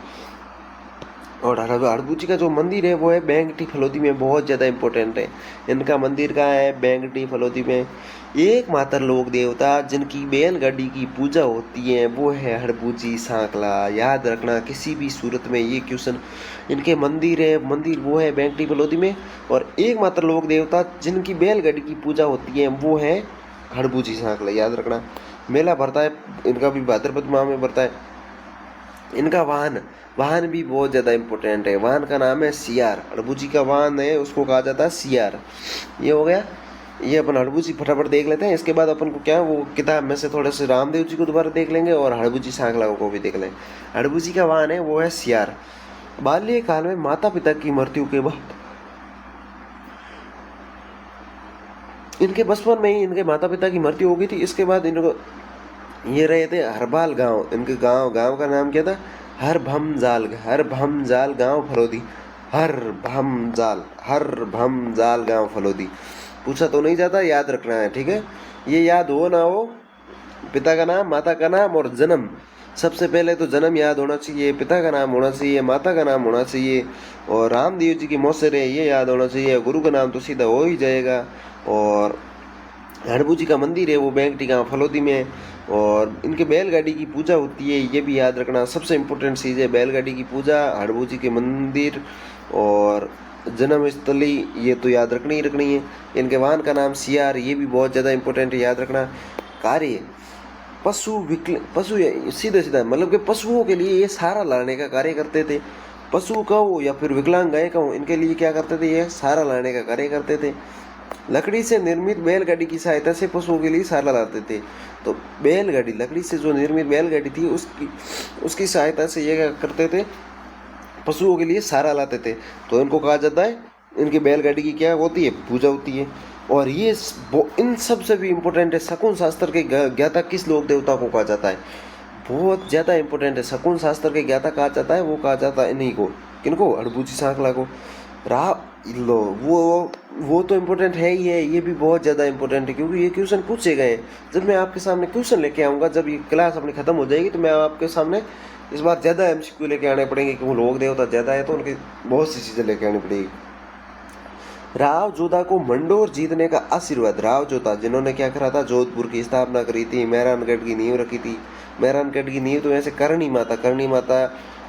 और हड़बूजी का जो मंदिर है वो है बेंगटी फलोदी में, बहुत ज़्यादा इम्पोर्टेंट है। इनका मंदिर कहाँ है? बेंगटी फलोदी में। एकमात्र लोक देवता जिनकी बैलगाड़ी की पूजा होती है वो है हड़बूजी सांकला। याद रखना किसी भी सूरत में ये क्वेश्चन। इनके मंदिर वो है बेंगटी फलोदी में। और एकमात्र लोक देवता जिनकी बैलगाड़ी की पूजा होती है वो है हड़बूजी सांकला, याद रखना। मेला भरता है इनका भी भाद्रपद माह में भरता है। इनका वाहन भी बहुत ज़्यादा इम्पोर्टेंट है। वाहन का नाम है सियार। हड़बूजी का वाहन है उसको कहा जाता है सियार। ये हो गया। ये अपन हड़बूजी फटाफट देख लेते हैं। इसके बाद अपन को क्या, वो किताब में से थोड़े से रामदेव जी को दोबारा देख लेंगे और हड़बूजी सांकला को भी देख लेंगे। हड़बूजी का वाहन है वो है सियार। बाल्यकाल में माता पिता की मृत्यु के बाद इनके बचपन में ही इनके माता पिता की मृत्यु हो गई थी। इसके बाद इनको ये रहे थे हरबाल गांव। इनके गांव का नाम क्या था? हरभमजाल गांव फलोदी। हरभमजाल गांव फलोदी। पूछा तो नहीं जाता, याद रखना है, ठीक है। ये याद हो ना हो, पिता का नाम, माता का नाम और जन्म। सबसे पहले तो जन्म याद होना चाहिए, पिता का नाम होना चाहिए, माता का नाम होना चाहिए, और रामदेव जी की मौसेरे ये याद होना चाहिए। गुरु का नाम तो सीधा हो ही जाएगा। और हड़बूजी का मंदिर है वो बेंगटी गांव फलोदी में। और इनके बैलगाड़ी की पूजा होती है, ये भी याद रखना। सबसे इम्पोर्टेंट चीज़ है बैलगाड़ी की पूजा, हड़बूजी के मंदिर और जन्म स्थली ये तो याद रखनी ही रखनी है। इनके वाहन का नाम सियार, ये भी बहुत ज़्यादा इंपॉर्टेंट है, याद रखना। कार्य पशु सीधा सीधा मतलब कि पशुओं के लिए ये सहारा लाने का कार्य करते थे। पशु का हो या फिर विकलांग गाय का हो, इनके लिए क्या करते थे, ये सहारा लाने का कार्य करते थे। लकड़ी से निर्मित बैलगाड़ी की सहायता से पशुओं के लिए सहारा लाते थे। तो बैलगाड़ी, लकड़ी से जो निर्मित बैलगाड़ी थी उसकी सहायता से ये क्या करते थे, पशुओं के लिए सहारा लाते थे। तो इनको कहा जाता है, इनकी बैलगाड़ी की क्या होती है, पूजा होती है। और ये इन सब से भी इम्पोर्टेंट है, शकुन शास्त्र के ज्ञाता किस लोक देवता को कहा जाता है, बहुत ज़्यादा इंपॉर्टेंट है। शकुन शास्त्र के ज्ञाता कहा जाता है, वो कहा जाता है इन्हीं को, किनको, अड़बूजी सांकला को। लो वो तो इम्पोर्टेंट है ही है, ये भी बहुत ज़्यादा इंपॉर्टेंट है क्योंकि ये क्वेश्चन पूछे गए। जब मैं आपके सामने क्वेश्चन लेके आऊँगा, जब ये क्लास अपनी ख़त्म हो जाएगी, तो मैं आपके सामने इस बार ज़्यादा एमसीक्यू लेके आने पड़ेंगे क्योंकि लोक देवता ज़्यादा है तो उनकी बहुत सी चीज़ें लेके आनी पड़ेगी। राव जोधा को मंडोर जीतने का आशीर्वाद, राव जोधा जिन्होंने क्या करा था, जोधपुर की स्थापना करी थी, मेहरानगढ़ की नींव रखी थी। मेहरानगढ़ की नींव तो वैसे करणी माता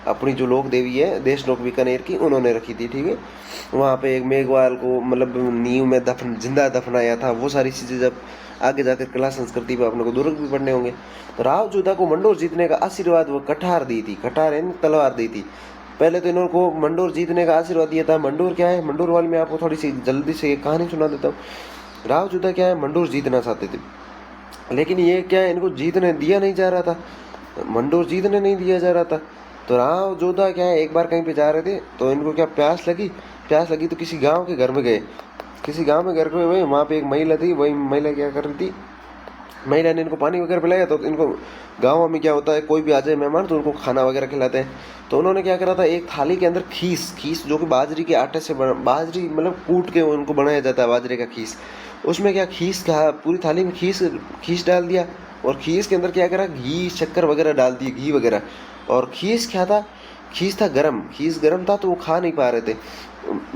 अपनी जो लोक देवी है देशनोक बीकानेर की, उन्होंने रखी थी, ठीक है। वहाँ पे एक मेघवाल को मतलब नींव में जिंदा दफनाया था। वो सारी चीज़ें जब आगे जाकर कला संस्कृति पर अपने को दुर्ग भी पढ़ने होंगे। तो राव जोधा को मंडोर जीतने का आशीर्वाद वो कठार दी थी, कठार है तलवार दी थी। पहले तो इन्होंने को मंडोर जीतने का आशीर्वाद दिया था। मंडोर क्या है, मंडोर वाली मैं आपको थोड़ी सी जल्दी से एक कहानी सुना देता हूँ। राव जोधा क्या है, मंडोर जीतना चाहते थे, लेकिन ये क्या है, इनको जीतने दिया नहीं जा रहा था, मंडोर जीतने नहीं दिया जा रहा था। तो राव जोधा क्या है, एक बार कहीं पे जा रहे थे तो इनको क्या प्यास लगी तो किसी गांव के घर में गए, किसी गांव में घर में गए। वहाँ पे एक महिला थी, वही महिला क्या कर रही थी, महिला ने इनको पानी वगैरह पिलाया। तो इनको गाँव में क्या होता है, कोई भी आ जाए मेहमान तो उनको खाना वगैरह खिलाते हैं। तो उन्होंने क्या करा था, एक थाली के अंदर खीस जो कि बाजरी के आटे से बाजरी मतलब कूट के उनको बनाया जाता है, बाजरे का खीस। उसमें क्या खीस का पूरी थाली में खीस डाल दिया, और खीस के अंदर क्या करा, घी शक्कर वगैरह डाल दिए, घी वगैरह। और खीस क्या था, खीस गरम था तो वो खा नहीं पा रहे थे।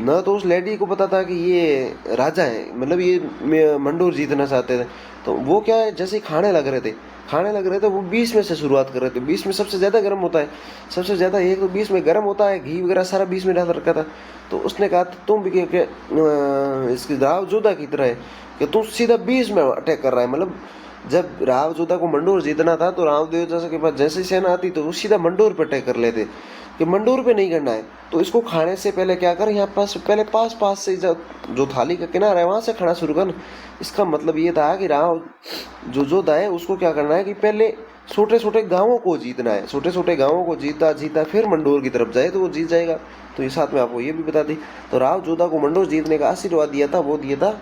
न तो उस लेडी को पता था कि ये राजा है, मतलब ये मंडोर जीतना चाहते थे। तो वो क्या है, जैसे ही खाने लग रहे थे वो 20 में से शुरुआत कर रहे थे। 20 में सबसे ज़्यादा गर्म होता है, सबसे ज़्यादा एक तो 20 में गर्म होता है, घी वगैरह सारा 20 में डाल रखा था। तो उसने कहा तुम भी इसकी राव जोधा की तरह है कि तू सीधा 20 में अटैक कर रहा है। मतलब जब राव जोधा को मंडोर जीतना था तो राव जोधा के पास जैसे सेना आती तो वो सीधा मंडोर पर अटैक कर लेते कि मंडोर पे नहीं करना है। तो इसको खाने से पहले क्या कर, यहाँ पास से जो थाली का किनारा है वहाँ से खाना शुरू कर। इसका मतलब ये था कि राव जो जोधा है उसको क्या करना है कि पहले छोटे छोटे गाँवों को जीतना है, छोटे छोटे गाँवों को जीता फिर मंडोर की तरफ जाए तो वो जीत जाएगा। तो ये साथ में आपको ये भी बता दी। तो राव जोधा को मंडोर जीतने का आशीर्वाद दिया था, वो दिया था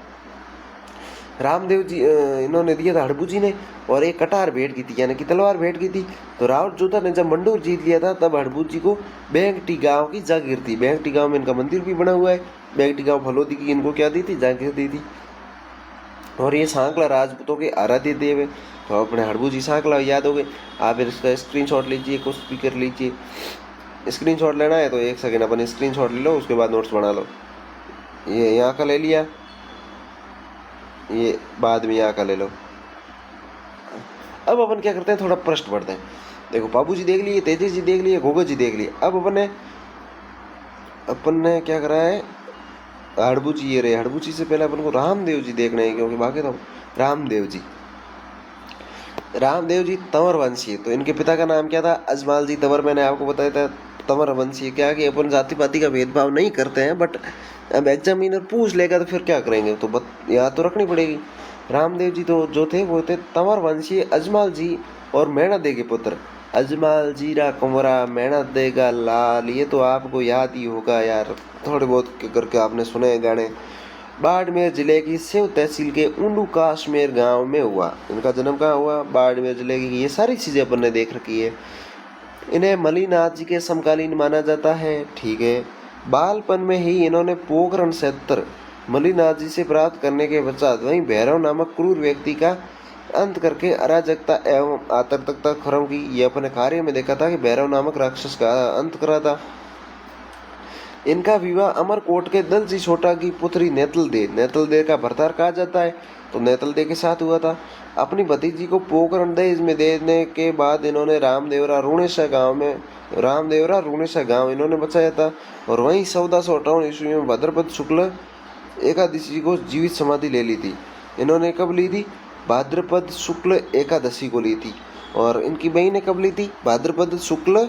रामदेव जी, इन्होंने दिया था हड़बू ने। और एक कटार भेंट की थी, यानी कि तलवार भेंट की थी। तो राव जोधा ने जब मंडोर जीत लिया था तब हड़बू को बेंगटी गांव की जागीर थी। बेंगटी गांव में इनका मंदिर भी बना हुआ है। बेंगटी गांव फलोदी की इनको क्या दी थी, जागीर दी थी। और ये सांकला राजपूतों के आराध्य देव है। तो अपने हड़बू सांकला याद हो गए। आप इसका स्क्रीनशॉट लीजिए, कुछ भी कर लीजिए। स्क्रीनशॉट लेना है तो 1 सेकेंड अपन स्क्रीनशॉट ले लो, उसके बाद नोट्स बना लो। ये यहाँ का ले लिया, ये बाद में यहाँ का ले लो। अब अपन क्या करते हैं, थोड़ा प्रश्न पढ़ते हैं। देखो बाबू जी देख लिए, तेजी जी देख लिए, गोगा जी देख लिए। अब अपन ने क्या करा है, हड़बू जी ये रहे। हड़बू जी से पहले अपन को रामदेव जी देखना है क्योंकि बाकी तो रामदेव जी तंवर वंशी। तो इनके पिता का नाम क्या था, अजमाल जी तंवर। मैंने आपको बताया था तंवर वंशी क्या कि अपन जाति पाति का भेदभाव नहीं करते हैं, बट अब एग्जामिनर पूछ लेगा तो फिर क्या करेंगे, तो याद तो रखनी पड़ेगी। रामदेव जी तो जो थे वो थे तंवर वंशी, अजमाल जी और मैणा दे के पुत्र। अजमाल जीरा कुंवरा, मैणा दे का लाल, ये तो आपको याद ही होगा यार, थोड़े बहुत करके आपने सुने हैं गाने। बाड़मेर जिले की सेव तहसील के ऊंडू काश्मीर गांव में हुआ। इनका जन्म कहाँ हुआ, बाड़मेर जिले की। ये सारी चीज़ें अपन ने देख रखी है। इन्हें मलिनाथ जी के समकालीन माना जाता है, ठीक है। बालपन में ही इन्होंने पोखरण क्षेत्र मलिनाथ जी से प्राप्त करने के पश्चात वहीं भैरव नामक क्रूर व्यक्ति का अंत करके अराजकता एवं आतंकता खत्म की। ये अपने कार्य में देखा था कि भैरव नामक राक्षस का अंत करा था। इनका विवाह अमरकोट के दलजी छोटा की पुत्री नेतलदे का भरतार कहा जाता है, तो नेतलदे के साथ हुआ था। अपनी भतीजी को पोकरण दहेज में देने के बाद इन्होंने रामदेवरा गांव इन्होंने बचाया था, और वहीं 1458 ईस्वी में भाद्रपद शुक्ल एकादशी को जीवित समाधि ले ली थी। इन्होंने कब ली थी? भाद्रपद शुक्ल एकादशी को ली थी। और इनकी बहन ने कब ली थी? भाद्रपद शुक्ल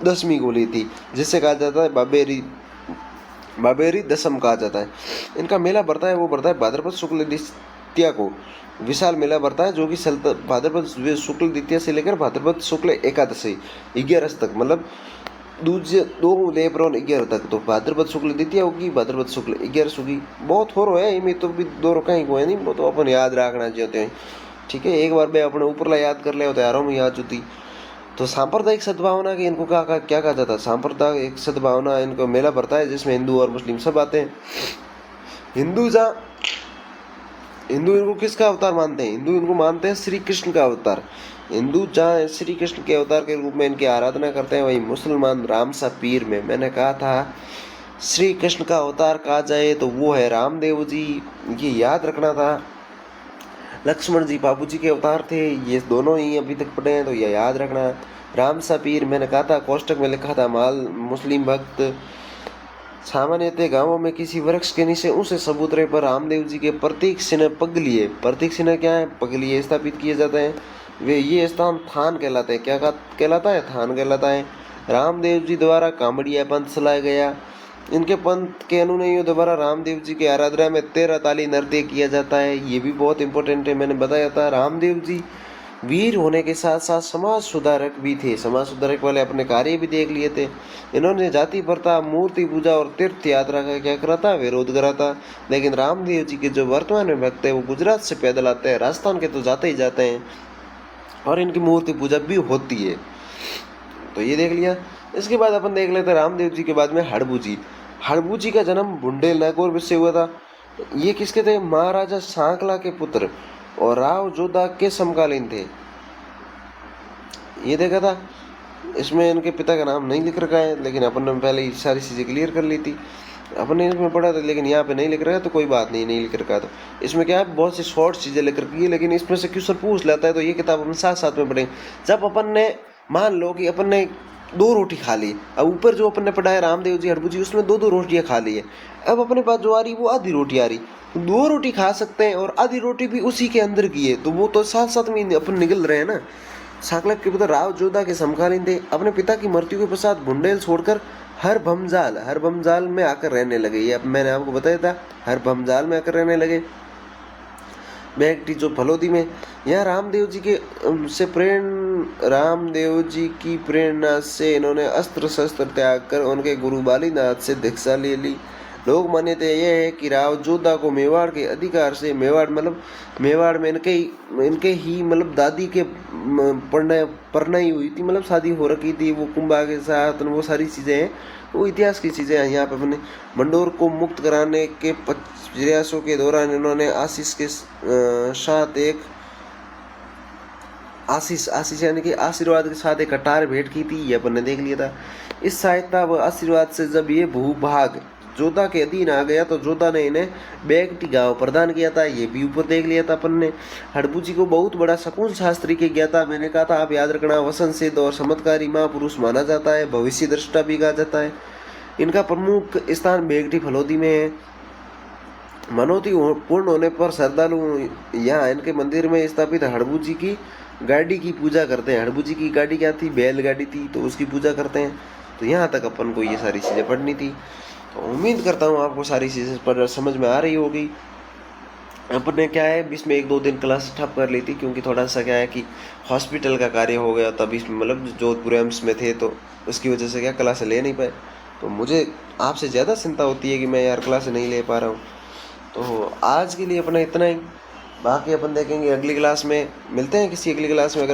दशमी को ली थी, जिसे कहा जाता है बाबेरी दशम कहा जाता है। इनका मेला बढ़ता है, वो बढ़ता है भाद्रपद शुक्ल द्वितीया को। विशाल मेला बढ़ता है जो कि भाद्रपद शुक्ल द्वितीया से लेकर भाद्रपद शुक्ल एकादशी 11 तक, मतलब दूजे 2 तक। तो भाद्रपद शुक्ल द्वितीया होगी, भाद्रपद शुक्ल 11 होगी। बहुत हो रहा है इनमें तो भी 2 कहीं को है नहीं, वो तो अपन याद रखना चाहते हैं। ठीक है, एक बार मैं अपने ऊपर याद कर ले तैयारों में याद होती। तो सांप्रदायिक सद्भावना की इनको क्या कहा जाता है? सांप्रदायिक सद्भावना इनको मेला भरता है जिसमें हिंदू और मुस्लिम सब आते हैं। हिंदू इनको किसका अवतार मानते हैं? हिंदू इनको मानते हैं श्री कृष्ण का अवतार। हिंदू जहाँ श्री कृष्ण के अवतार के रूप में इनकी आराधना करते हैं, वही मुसलमान रामसा पीर में मैंने कहा था श्री कृष्ण का अवतार कहा जाए तो वो है रामदेव जी, ये याद रखना था। लक्ष्मण जी बाबू जी के अवतार थे, ये दोनों ही अभी तक पढ़े हैं तो ये याद रखना। रामसा पीर मैंने कहा था, कोष्टक में लिखा था माल मुस्लिम भक्त। सामान्यतः गांवों में किसी वृक्ष के नीचे ऊंचे चबूतरे पर रामदेव जी के प्रतीक चिन्ह क्या है? पगलिए स्थापित किए जाते हैं। वे ये स्थान थान कहलाते हैं। क्या कहलाता है? थान कहलाता है। रामदेव जी द्वारा कांवड़िया पंथ चलाया गया। इनके पंथ के अनुयायियों द्वारा रामदेव जी की आराधना में 13 ताली नृत्य किया जाता है। ये भी बहुत इंपॉर्टेंट है, मैंने बताया था। रामदेव जी वीर होने के साथ साथ समाज सुधारक भी थे। समाज सुधारक वाले अपने कार्य भी देख लिए थे। इन्होंने जाति प्रथा, मूर्ति पूजा और तीर्थ यात्रा का क्या करा था? विरोध करा था। लेकिन रामदेव जी के जो वर्तमान में भक्त है वो गुजरात से पैदल आते हैं, राजस्थान के तो जाते ही जाते हैं, और इनकी मूर्ति पूजा भी होती है। तो ये देख लिया। इसके बाद अपन देख लेते हैं रामदेव जी के बाद में हड़बू जी का जन्म बुंडेलनागौर से हुआ था। ये किसके थे? महाराजा सांकला के पुत्र और राव जोधा के समकालीन थे। ये देखा था, इसमें इनके पिता का नाम नहीं लिख रखा है, लेकिन अपन ने पहले ही सारी चीज़ें क्लियर कर ली थी। अपन ने इसमें पढ़ा था, लेकिन यहाँ पे नहीं लिख रखा है तो कोई बात नहीं लिख रखा। तो इसमें क्या है, बहुत सी शॉर्ट चीज़ें लिख रखी है, लेकिन इसमें से क्वेश्चन पूछ लेता है तो ये किताब अपन साथ साथ में पढ़ेंगे। जब अपन ने मान लो कि अपन ने 2 रोटी खा ली, अब ऊपर जो अपन ने पढ़ा है रामदेव जी हड़बू जी, उसमें 2 रोटियाँ खा ली है। अब अपने पास जो आ रही वो आधी रोटी आ रही, 2 रोटी खा सकते हैं और आधी रोटी भी उसी के अंदर की है, तो वो तो साथ साथ में अपन निकल रहे हैं ना। सांकला के पुत्र राव जोधा के समकालीन थे। अपने पिता की मृत्यु के पश्चात बुंडेल छोड़कर हरभमजाल में आकर रहने लगे। ये अब मैंने आपको बताया था, हरभमजाल में आकर रहने लगे। बेगटी जो फलोदी में। यहाँ रामदेव जी की प्रेरणा से इन्होंने अस्त्र शस्त्र त्याग कर उनके गुरु बालीनाथ से दीक्षा ले ली। लोग मान्यता यह है कि राव जोधा को मेवाड़ के अधिकार से, मेवाड़ में इनके ही मतलब दादी के परनाई हुई थी, मतलब शादी हो रखी थी वो कुंभा के साथ। वो सारी चीज़ें हैं, वो इतिहास की चीज़ें हैं। यहाँ पे अपने मंडोर को मुक्त कराने के प्रयासों के दौरान इन्होंने आशीष के साथ एक आशीष यानी कि आशीर्वाद के साथ एक कटार भेंट की थी, ये अपन ने देख लिया था। इस सहायता व आशीर्वाद से जब ये भूभाग जोधा के अधीन आ गया तो जोधा ने इन्हें बेगटी गांव प्रदान किया था, ये भी ऊपर देख लिया था अपन ने। हड़बू जी को बहुत बड़ा शकुन शास्त्री के ज्ञाता, मैंने कहा था आप याद रखना, वसंत सिद्ध और चमत्कारी महापुरुष माना जाता है, भविष्य दृष्टा भी कहा जाता है। इनका प्रमुख स्थान बेगटी फलोदी में है। मनोती पूर्ण होने पर श्रद्धालु यहाँ इनके मंदिर में स्थापित हड़बू जी की गाड़ी की पूजा करते हैं। हड़बू जी की गाड़ी क्या थी? बैलगाड़ी थी, तो उसकी पूजा करते हैं। तो यहाँ तक अपन को ये सारी चीज़ें पढ़नी थी। तो उम्मीद करता हूँ आपको सारी चीज़ें पर समझ में आ रही होगी। अपन ने क्या है, बीच में 1-2 दिन क्लास ठप कर ली थी, क्योंकि थोड़ा सा क्या है कि हॉस्पिटल का कार्य हो गया, तब इसमें मतलब जोधपुर एम्स में थे, तो उसकी वजह से क्या क्लास ले नहीं पाए। तो मुझे आपसे ज़्यादा चिंता होती है कि मैं यार क्लास नहीं ले पा रहा हूँ। तो आज के लिए अपना इतना ही, बाकी अपन देखेंगे अगली क्लास में, मिलते हैं किसी अगली क्लास में।